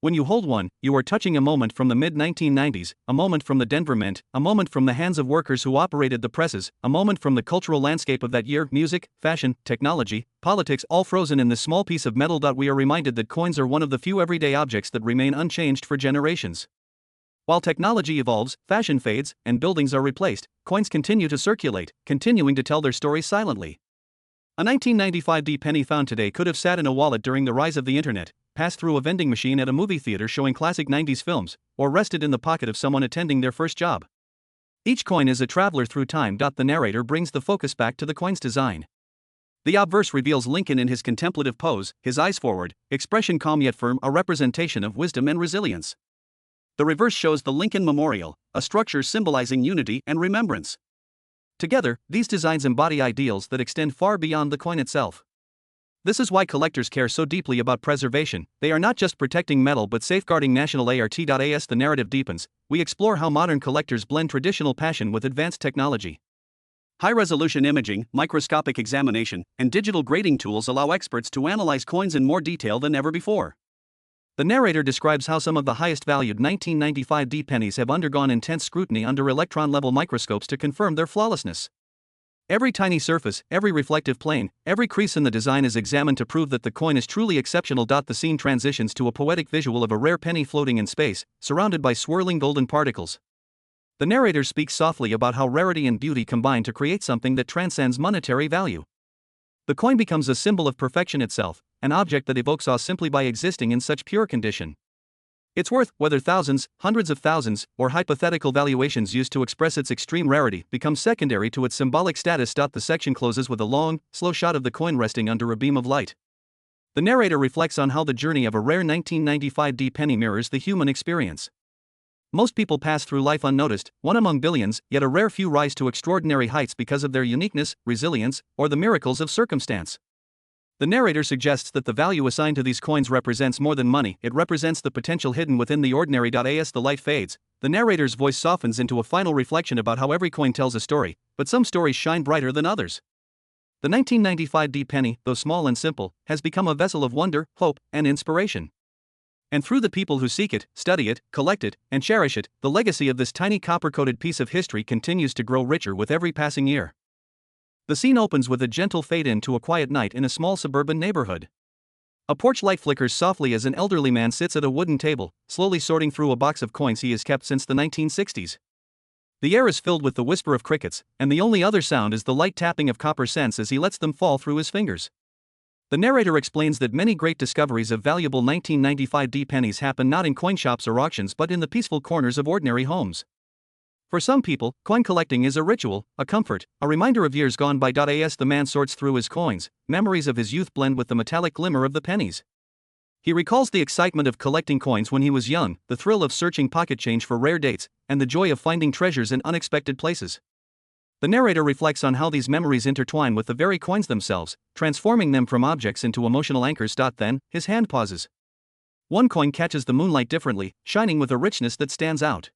When you hold one, you are touching a moment from the mid-1990s, a moment from the Denver Mint, a moment from the hands of workers who operated the presses, a moment from the cultural landscape of that year: music, fashion, technology, politics, all frozen in this small piece of metal. We are reminded that coins are one of the few everyday objects that remain unchanged for generations. While technology evolves, fashion fades, and buildings are replaced, coins continue to circulate, continuing to tell their stories silently. A 1995 D penny found today could have sat in a wallet during the rise of the internet, passed through a vending machine at a movie theater showing classic 90s films, or rested in the pocket of someone attending their first job. Each coin is a traveler through time. The narrator brings the focus back to the coin's design. The obverse reveals Lincoln in his contemplative pose, his eyes forward, expression calm yet firm, a representation of wisdom and resilience. The reverse shows the Lincoln Memorial, a structure symbolizing unity and remembrance. Together, these designs embody ideals that extend far beyond the coin itself. This is why collectors care so deeply about preservation. They are not just protecting metal but safeguarding national art. As the narrative deepens, we explore how modern collectors blend traditional passion with advanced technology. High-resolution imaging, microscopic examination, and digital grading tools allow experts to analyze coins in more detail than ever before. The narrator describes how some of the highest-valued 1995 D pennies have undergone intense scrutiny under electron-level microscopes to confirm their flawlessness. Every tiny surface, every reflective plane, every crease in the design is examined to prove that the coin is truly exceptional. The scene transitions to a poetic visual of a rare penny floating in space, surrounded by swirling golden particles. The narrator speaks softly about how rarity and beauty combine to create something that transcends monetary value. The coin becomes a symbol of perfection itself, an object that evokes awe simply by existing in such pure condition. Its worth, whether thousands, hundreds of thousands, or hypothetical valuations used to express its extreme rarity, becomes secondary to its symbolic status. The section closes with a long, slow shot of the coin resting under a beam of light. The narrator reflects on how the journey of a rare 1995 D penny mirrors the human experience. Most people pass through life unnoticed, one among billions, yet a rare few rise to extraordinary heights because of their uniqueness, resilience, or the miracles of circumstance. The narrator suggests that the value assigned to these coins represents more than money, it represents the potential hidden within the ordinary. As the light fades, the narrator's voice softens into a final reflection about how every coin tells a story, but some stories shine brighter than others. The 1995 D penny, though small and simple, has become a vessel of wonder, hope, and inspiration. And through the people who seek it, study it, collect it, and cherish it, the legacy of this tiny copper-coated piece of history continues to grow richer with every passing year. The scene opens with a gentle fade-in to a quiet night in a small suburban neighborhood. A porch light flickers softly as an elderly man sits at a wooden table, slowly sorting through a box of coins he has kept since the 1960s. The air is filled with the whisper of crickets, and the only other sound is the light tapping of copper cents as he lets them fall through his fingers. The narrator explains that many great discoveries of valuable 1995 D pennies happen not in coin shops or auctions but in the peaceful corners of ordinary homes. For some people, coin collecting is a ritual, a comfort, a reminder of years gone by. As the man sorts through his coins, memories of his youth blend with the metallic glimmer of the pennies. He recalls the excitement of collecting coins when he was young, the thrill of searching pocket change for rare dates, and the joy of finding treasures in unexpected places. The narrator reflects on how these memories intertwine with the very coins themselves, transforming them from objects into emotional anchors. Then, his hand pauses. One coin catches the moonlight differently, shining with a richness that stands out.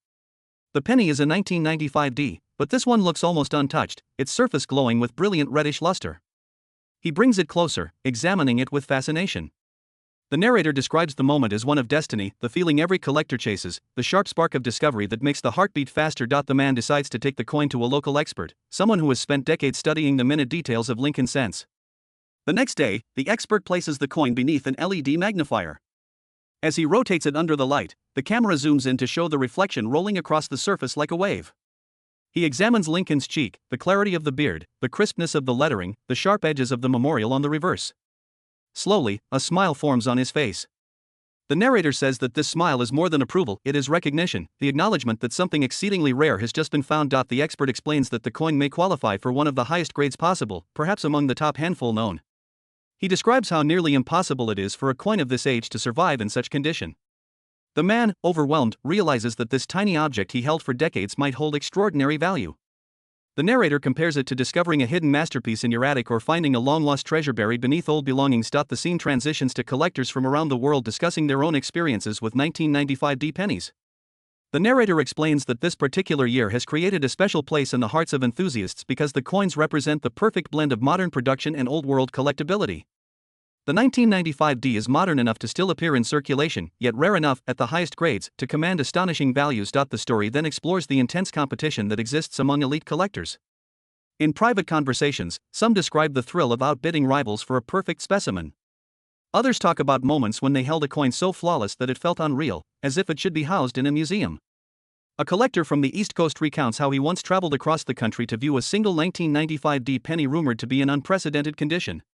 The penny is a 1995 D, but this one looks almost untouched, its surface glowing with brilliant reddish luster. He brings it closer, examining it with fascination. The narrator describes the moment as one of destiny, the feeling every collector chases, the sharp spark of discovery that makes the heart beat faster. The man decides to take the coin to a local expert, someone who has spent decades studying the minute details of Lincoln cents. The next day, the expert places the coin beneath an LED magnifier. As he rotates it under the light, the camera zooms in to show the reflection rolling across the surface like a wave. He examines Lincoln's cheek, the clarity of the beard, the crispness of the lettering, the sharp edges of the memorial on the reverse. Slowly, a smile forms on his face. The narrator says that this smile is more than approval, it is recognition, the acknowledgement that something exceedingly rare has just been found. The expert explains that the coin may qualify for one of the highest grades possible, perhaps among the top handful known. He describes how nearly impossible it is for a coin of this age to survive in such condition. The man, overwhelmed, realizes that this tiny object he held for decades might hold extraordinary value. The narrator compares it to discovering a hidden masterpiece in your attic or finding a long-lost treasure buried beneath old belongings. The scene transitions to collectors from around the world discussing their own experiences with 1995 D pennies. The narrator explains that this particular year has created a special place in the hearts of enthusiasts because the coins represent the perfect blend of modern production and old-world collectability. The 1995 D is modern enough to still appear in circulation, yet rare enough, at the highest grades, to command astonishing values. The story then explores the intense competition that exists among elite collectors. In private conversations, some describe the thrill of outbidding rivals for a perfect specimen. Others talk about moments when they held a coin so flawless that it felt unreal, as if it should be housed in a museum. A collector from the East Coast recounts how he once traveled across the country to view a single 1995 D penny rumored to be in unprecedented condition.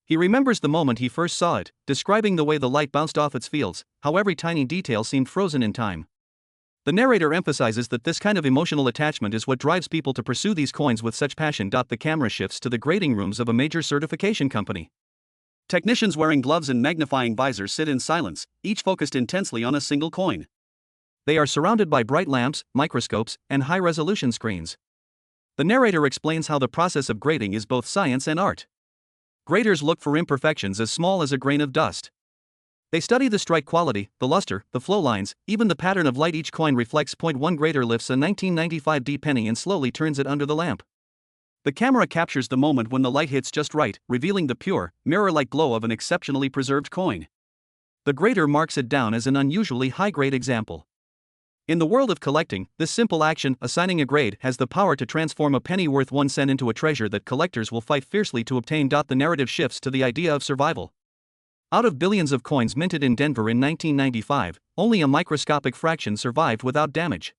He remembers the moment he first saw it, describing the way the light bounced off its fields, how every tiny detail seemed frozen in time. The narrator emphasizes that this kind of emotional attachment is what drives people to pursue these coins with such passion. The camera shifts to the grading rooms of a major certification company. Technicians wearing gloves and magnifying visors sit in silence, each focused intensely on a single coin. They are surrounded by bright lamps, microscopes, and high-resolution screens. The narrator explains how the process of grading is both science and art. Graders look for imperfections as small as a grain of dust. They study the strike quality, the luster, the flow lines, even the pattern of light each coin reflects. One grader lifts a 1995 D penny and slowly turns it under the lamp. The camera captures the moment when the light hits just right, revealing the pure, mirror-like glow of an exceptionally preserved coin. The grader marks it down as an unusually high-grade example. In the world of collecting, this simple action, assigning a grade, has the power to transform a penny worth 1 cent into a treasure that collectors will fight fiercely to obtain. The narrative shifts to the idea of survival. Out of billions of coins minted in Denver in 1995, only a microscopic fraction survived without damage.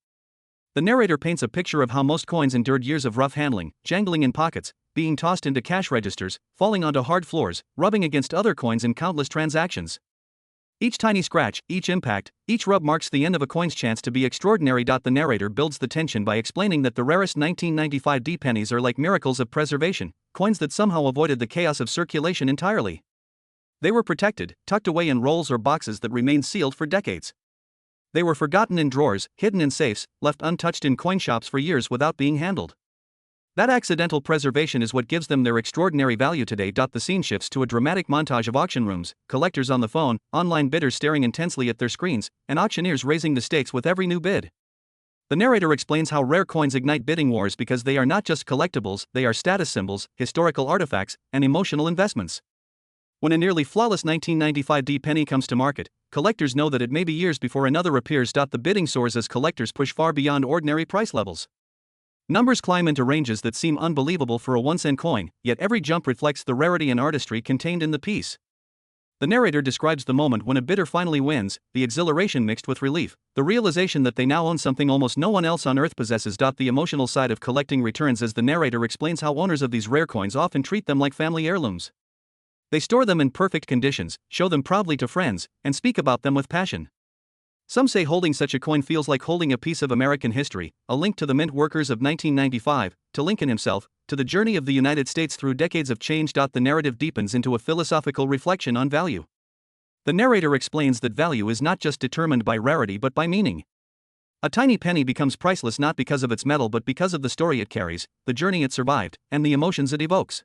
The narrator paints a picture of how most coins endured years of rough handling, jangling in pockets, being tossed into cash registers, falling onto hard floors, rubbing against other coins in countless transactions. Each tiny scratch, each impact, each rub marks the end of a coin's chance to be extraordinary. The narrator builds the tension by explaining that the rarest 1995 D pennies are like miracles of preservation, coins that somehow avoided the chaos of circulation entirely. They were protected, tucked away in rolls or boxes that remained sealed for decades. They were forgotten in drawers, hidden in safes, left untouched in coin shops for years without being handled. That accidental preservation is what gives them their extraordinary value today. The scene shifts to a dramatic montage of auction rooms, collectors on the phone, online bidders staring intensely at their screens, and auctioneers raising the stakes with every new bid. The narrator explains how rare coins ignite bidding wars because they are not just collectibles, they are status symbols, historical artifacts, and emotional investments. When a nearly flawless 1995 D penny comes to market, collectors know that it may be years before another appears. The bidding soars as collectors push far beyond ordinary price levels. Numbers climb into ranges that seem unbelievable for a 1-cent coin, yet every jump reflects the rarity and artistry contained in the piece. The narrator describes the moment when a bidder finally wins, the exhilaration mixed with relief, the realization that they now own something almost no one else on earth possesses. The emotional side of collecting returns as the narrator explains how owners of these rare coins often treat them like family heirlooms. They store them in perfect conditions, show them proudly to friends, and speak about them with passion. Some say holding such a coin feels like holding a piece of American history, a link to the mint workers of 1995, to Lincoln himself, to the journey of the United States through decades of change. The narrative deepens into a philosophical reflection on value. The narrator explains that value is not just determined by rarity but by meaning. A tiny penny becomes priceless not because of its metal but because of the story it carries, the journey it survived, and the emotions it evokes.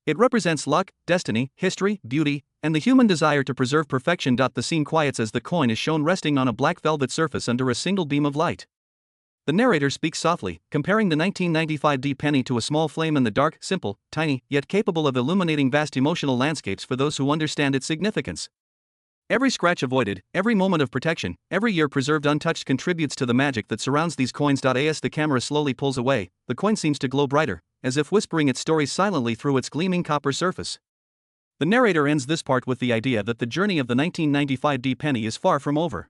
It represents luck, destiny, history, beauty, and the human desire to preserve perfection. The scene quiets as the coin is shown resting on a black velvet surface under a single beam of light. The narrator speaks softly, comparing the 1995 penny to a small flame in the dark, simple, tiny, yet capable of illuminating vast emotional landscapes for those who understand its significance. Every scratch avoided, every moment of protection, every year preserved untouched contributes to the magic that surrounds these coins. As the camera slowly pulls away, the coin seems to glow brighter, as if whispering its story silently through its gleaming copper surface. The narrator ends this part with the idea that the journey of the 1995 penny is far from over.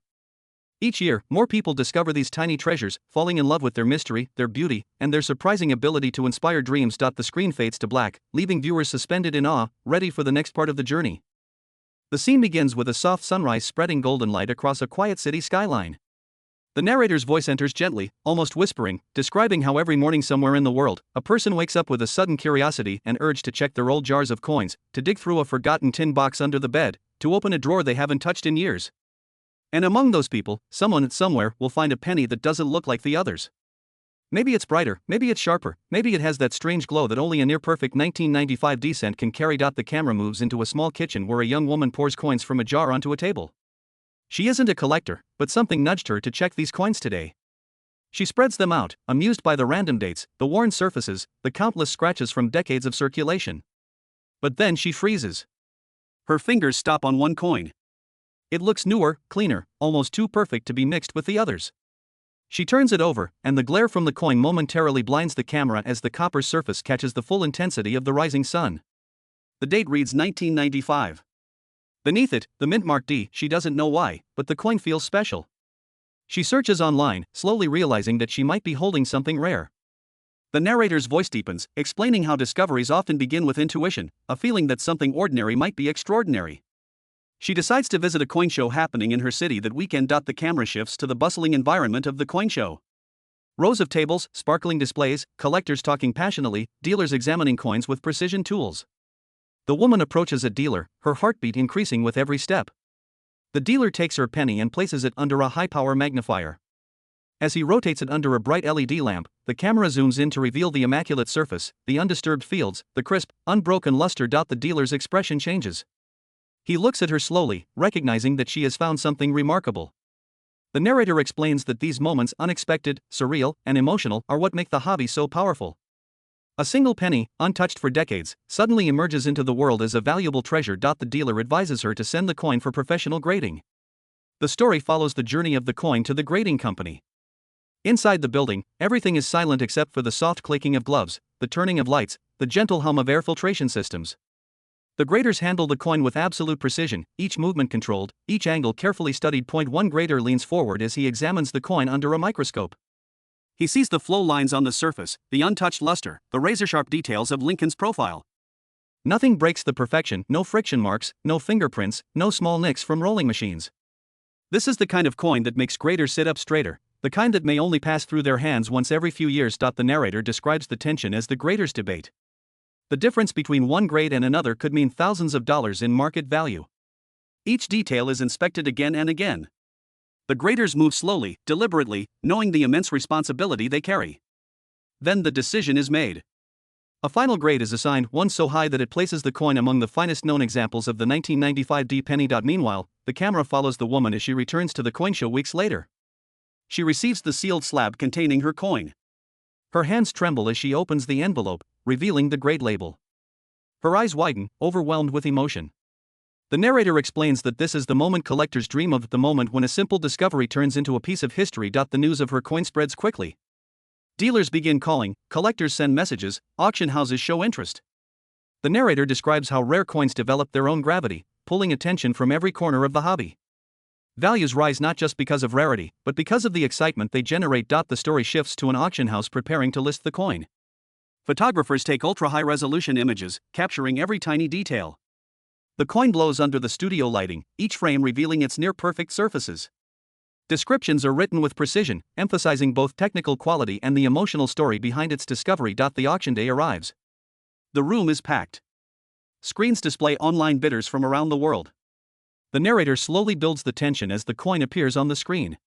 Each year, more people discover these tiny treasures, falling in love with their mystery, their beauty, and their surprising ability to inspire dreams. The screen fades to black, leaving viewers suspended in awe, ready for the next part of the journey. The scene begins with a soft sunrise spreading golden light across a quiet city skyline. The narrator's voice enters gently, almost whispering, describing how every morning somewhere in the world, a person wakes up with a sudden curiosity and urge to check their old jars of coins, to dig through a forgotten tin box under the bed, to open a drawer they haven't touched in years. And among those people, someone somewhere will find a penny that doesn't look like the others. Maybe it's brighter, maybe it's sharper, maybe it has that strange glow that only a near-perfect 1995 cent can carry. The camera moves into a small kitchen where a young woman pours coins from a jar onto a table. She isn't a collector, but something nudged her to check these coins today. She spreads them out, amused by the random dates, the worn surfaces, the countless scratches from decades of circulation. But then she freezes. Her fingers stop on one coin. It looks newer, cleaner, almost too perfect to be mixed with the others. She turns it over, and the glare from the coin momentarily blinds the camera as the copper surface catches the full intensity of the rising sun. The date reads 1995. Beneath it, the mint mark D. She doesn't know why, but the coin feels special. She searches online, slowly realizing that she might be holding something rare. The narrator's voice deepens, explaining how discoveries often begin with intuition, a feeling that something ordinary might be extraordinary. She decides to visit a coin show happening in her city that weekend. The camera shifts to the bustling environment of the coin show. Rows of tables, sparkling displays, collectors talking passionately, dealers examining coins with precision tools. The woman approaches a dealer, her heartbeat increasing with every step. The dealer takes her penny and places it under a high-power magnifier. As he rotates it under a bright LED lamp, the camera zooms in to reveal the immaculate surface, the undisturbed fields, the crisp, unbroken luster. The dealer's expression changes. He looks at her slowly, recognizing that she has found something remarkable. The narrator explains that these moments, unexpected, surreal, and emotional, are what make the hobby so powerful. A single penny, untouched for decades, suddenly emerges into the world as a valuable treasure. The dealer advises her to send the coin for professional grading. The story follows the journey of the coin to the grading company. Inside the building, everything is silent except for the soft clicking of gloves, the turning of lights, the gentle hum of air filtration systems. The graders handle the coin with absolute precision, each movement controlled, each angle carefully studied. One grader leans forward as he examines the coin under a microscope. He sees the flow lines on the surface, the untouched luster, the razor-sharp details of Lincoln's profile. Nothing breaks the perfection, no friction marks, no fingerprints, no small nicks from rolling machines. This is the kind of coin that makes graders sit up straighter, the kind that may only pass through their hands once every few years. The narrator describes the tension as the graders debate. The difference between one grade and another could mean thousands of dollars in market value. Each detail is inspected again and again. The graders move slowly, deliberately, knowing the immense responsibility they carry. Then the decision is made. A final grade is assigned, one so high that it places the coin among the finest known examples of the 1995 penny. Meanwhile, the camera follows the woman as she returns to the coin show weeks later. She receives the sealed slab containing her coin. Her hands tremble as she opens the envelope, revealing the grade label. Her eyes widen, overwhelmed with emotion. The narrator explains that this is the moment collectors dream of, the moment when a simple discovery turns into a piece of history. The news of her coin spreads quickly. Dealers begin calling, collectors send messages, auction houses show interest. The narrator describes how rare coins develop their own gravity, pulling attention from every corner of the hobby. Values rise not just because of rarity, but because of the excitement they generate. The story shifts to an auction house preparing to list the coin. Photographers take ultra-high-resolution images, capturing every tiny detail. The coin glows under the studio lighting, each frame revealing its near-perfect surfaces. Descriptions are written with precision, emphasizing both technical quality and the emotional story behind its discovery. The auction day arrives. The room is packed. Screens display online bidders from around the world. The narrator slowly builds the tension as the coin appears on the screen.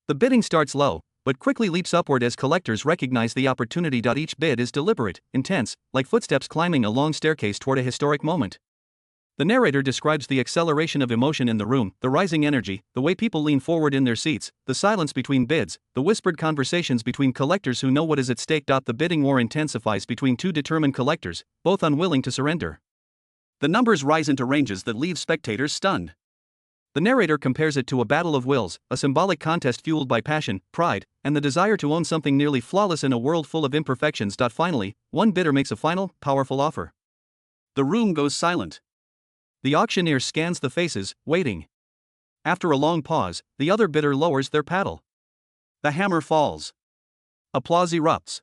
The bidding starts low, but quickly leaps upward as collectors recognize the opportunity. Each bid is deliberate, intense, like footsteps climbing a long staircase toward a historic moment. The narrator describes the acceleration of emotion in the room, the rising energy, the way people lean forward in their seats, the silence between bids, the whispered conversations between collectors who know what is at stake. The bidding war intensifies between two determined collectors, both unwilling to surrender. The numbers rise into ranges that leave spectators stunned. The narrator compares it to a battle of wills, a symbolic contest fueled by passion, pride, and the desire to own something nearly flawless in a world full of imperfections. Finally, one bidder makes a final, powerful offer. The room goes silent. The auctioneer scans the faces, waiting. After a long pause, the other bidder lowers their paddle. The hammer falls. Applause erupts.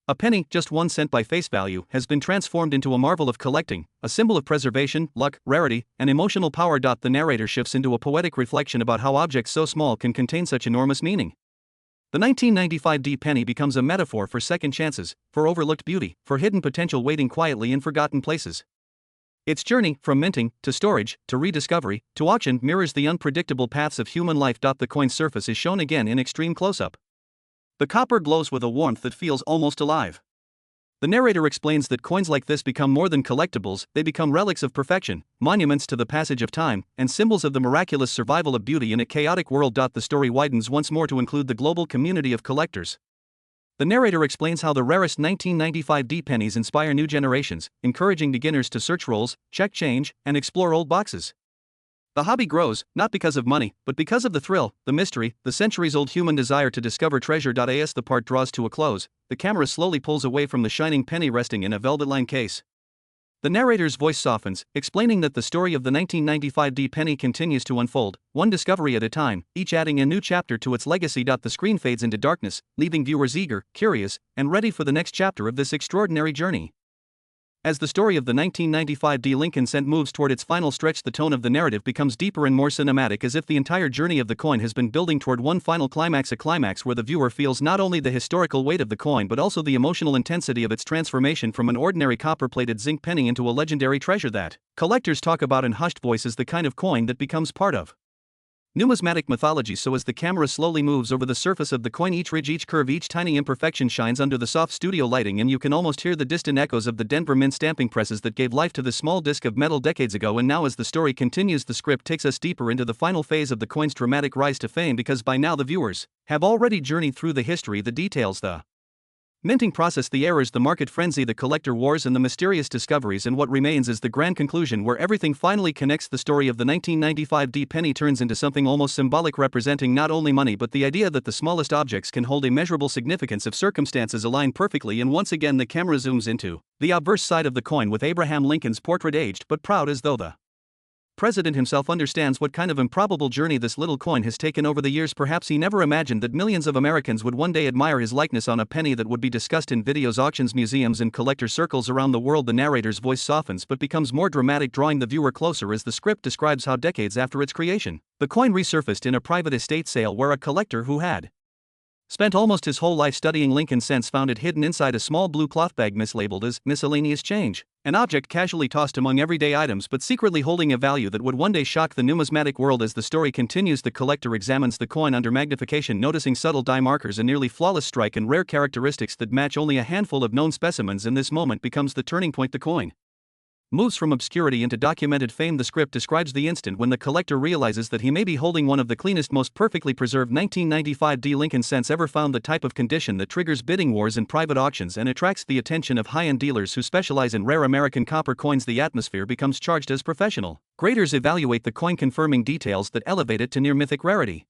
A penny, just 1 cent by face value, has been transformed into a marvel of collecting, a symbol of preservation, luck, rarity, and emotional power. The narrator shifts into a poetic reflection about how objects so small can contain such enormous meaning. The 1995 D penny becomes a metaphor for second chances, for overlooked beauty, for hidden potential waiting quietly in forgotten places. Its journey, from minting, to storage, to rediscovery, to auction, mirrors the unpredictable paths of human life. The coin's surface is shown again in extreme close-up. The copper glows with a warmth that feels almost alive. The narrator explains that coins like this become more than collectibles, they become relics of perfection, monuments to the passage of time, and symbols of the miraculous survival of beauty in a chaotic world. The story widens once more to include the global community of collectors. The narrator explains how the rarest 1995 D pennies inspire new generations, encouraging beginners to search rolls, check change, and explore old boxes. The hobby grows, not because of money, but because of the thrill, the mystery, the centuries-old human desire to discover treasure. As the part draws to a close, the camera slowly pulls away from the shining penny resting in a velvet-lined case. The narrator's voice softens, explaining that the story of the 1995 D penny continues to unfold, one discovery at a time, each adding a new chapter to its legacy. The screen fades into darkness, leaving viewers eager, curious, and ready for the next chapter of this extraordinary journey. As the story of the 1995 D Lincoln cent moves toward its final stretch, the tone of the narrative becomes deeper and more cinematic, as if the entire journey of the coin has been building toward one final climax, a climax where the viewer feels not only the historical weight of the coin but also the emotional intensity of its transformation from an ordinary copper-plated zinc penny into a legendary treasure that collectors talk about in hushed voices, the kind of coin that becomes part of numismatic mythology. So as the camera slowly moves over the surface of the coin, each ridge, each curve, each tiny imperfection shines under the soft studio lighting, and you can almost hear the distant echoes of the Denver Mint stamping presses that gave life to this small disc of metal decades ago. And now as the story continues, the script takes us deeper into the final phase of the coin's dramatic rise to fame, because by now the viewers have already journeyed through the history, the details, the minting process, the errors, the market frenzy, the collector wars, and the mysterious discoveries, and what remains is the grand conclusion where everything finally connects. The story of the 1995 D penny turns into something almost symbolic, representing not only money but the idea that the smallest objects can hold immeasurable significance if circumstances align perfectly. And once again the camera zooms into the obverse side of the coin, with Abraham Lincoln's portrait aged but proud, as though the president himself understands what kind of improbable journey this little coin has taken over the years. Perhaps he never imagined that millions of Americans would one day admire his likeness on a penny that would be discussed in videos, auctions, museums, and collector circles around the world. The narrator's voice softens but becomes more dramatic, drawing the viewer closer as the script describes how decades after its creation, the coin resurfaced in a private estate sale where a collector who had spent almost his whole life studying Lincoln cents found it hidden inside a small blue cloth bag mislabeled as miscellaneous change, an object casually tossed among everyday items but secretly holding a value that would one day shock the numismatic world. As the story continues, the collector examines the coin under magnification, noticing subtle die markers, a nearly flawless strike, and rare characteristics that match only a handful of known specimens. And this moment becomes the turning point. The coin moves from obscurity into documented fame. The script describes the instant when the collector realizes that he may be holding one of the cleanest, most perfectly preserved 1995 D Lincoln cents ever found, the type of condition that triggers bidding wars and private auctions and attracts the attention of high-end dealers who specialize in rare American copper coins. The atmosphere becomes charged as professional graders evaluate the coin, confirming details that elevate it to near mythic rarity,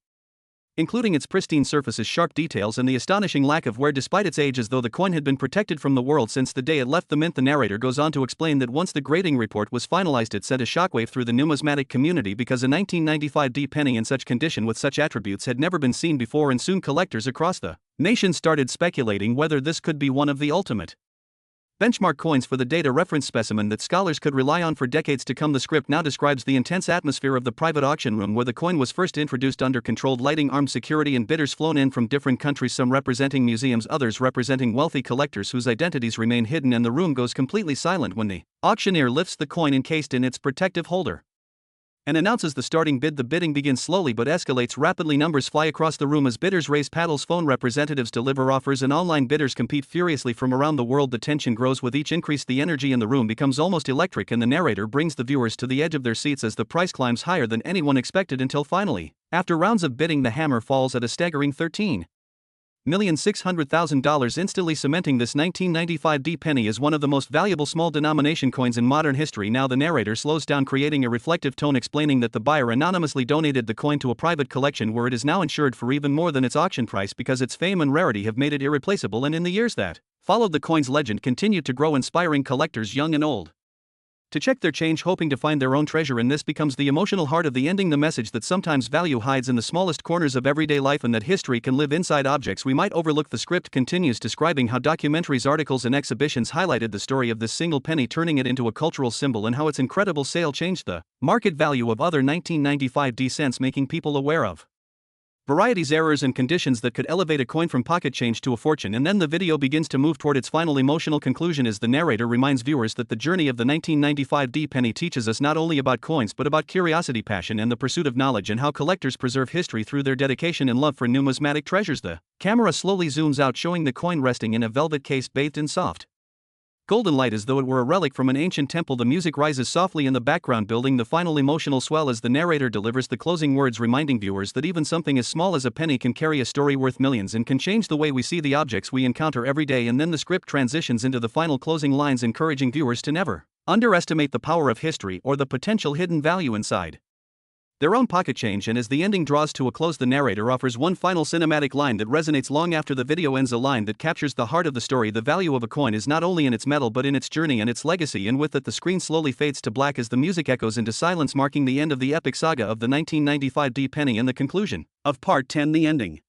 including its pristine surface's sharp details and the astonishing lack of wear despite its age, as though the coin had been protected from the world since the day it left the mint. The narrator goes on to explain that once the grading report was finalized, it sent a shockwave through the numismatic community, because a 1995 D penny in such condition with such attributes had never been seen before, and soon collectors across the nation started speculating whether this could be one of the ultimate Benchmark coins for the data reference specimen that scholars could rely on for decades to come. The script now describes the intense atmosphere of the private auction room where the coin was first introduced under controlled lighting, armed security, and bidders flown in from different countries, some representing museums, others representing wealthy collectors whose identities remain hidden, and the room goes completely silent when the auctioneer lifts the coin encased in its protective holder and announces the starting bid. The bidding begins slowly but escalates rapidly. Numbers fly across the room as bidders raise paddles, phone representatives deliver offers, and online bidders compete furiously from around the world. The tension grows with each increase. The energy in the room becomes almost electric, and the narrator brings the viewers to the edge of their seats as the price climbs higher than anyone expected until finally, after rounds of bidding, the hammer falls at a staggering $13,600,000, instantly cementing this 1995 D penny as one of the most valuable small denomination coins in modern history. Now the narrator slows down, creating a reflective tone, explaining that the buyer anonymously donated the coin to a private collection where it is now insured for even more than its auction price because its fame and rarity have made it irreplaceable. And in the years that followed, the coin's legend continued to grow, inspiring collectors young and old to check their change, hoping to find their own treasure. And this becomes the emotional heart of the ending, the message that sometimes value hides in the smallest corners of everyday life and that history can live inside objects we might overlook. The script continues, describing how documentaries, articles, and exhibitions highlighted the story of this single penny, turning it into a cultural symbol, and how its incredible sale changed the market value of other 1995 D cents, making people aware of varieties, errors, and conditions that could elevate a coin from pocket change to a fortune. And then the video begins to move toward its final emotional conclusion as the narrator reminds viewers that the journey of the 1995 D penny teaches us not only about coins but about curiosity, passion, and the pursuit of knowledge, and how collectors preserve history through their dedication and love for numismatic treasures. The camera slowly zooms out, showing the coin resting in a velvet case bathed in soft golden light as though it were a relic from an ancient temple. The music rises softly in the background, building the final emotional swell as the narrator delivers the closing words, reminding viewers that even something as small as a penny can carry a story worth millions and can change the way we see the objects we encounter every day. And then the script transitions into the final closing lines, encouraging viewers to never underestimate the power of history or the potential hidden value inside their own pocket change. And as the ending draws to a close, the narrator offers one final cinematic line that resonates long after the video ends, a line that captures the heart of the story. The value of a coin is not only in its metal but in its journey and its legacy. And with it, the screen slowly fades to black as the music echoes into silence, marking the end of the epic saga of the 1995 D penny and the conclusion of Part 10, the ending.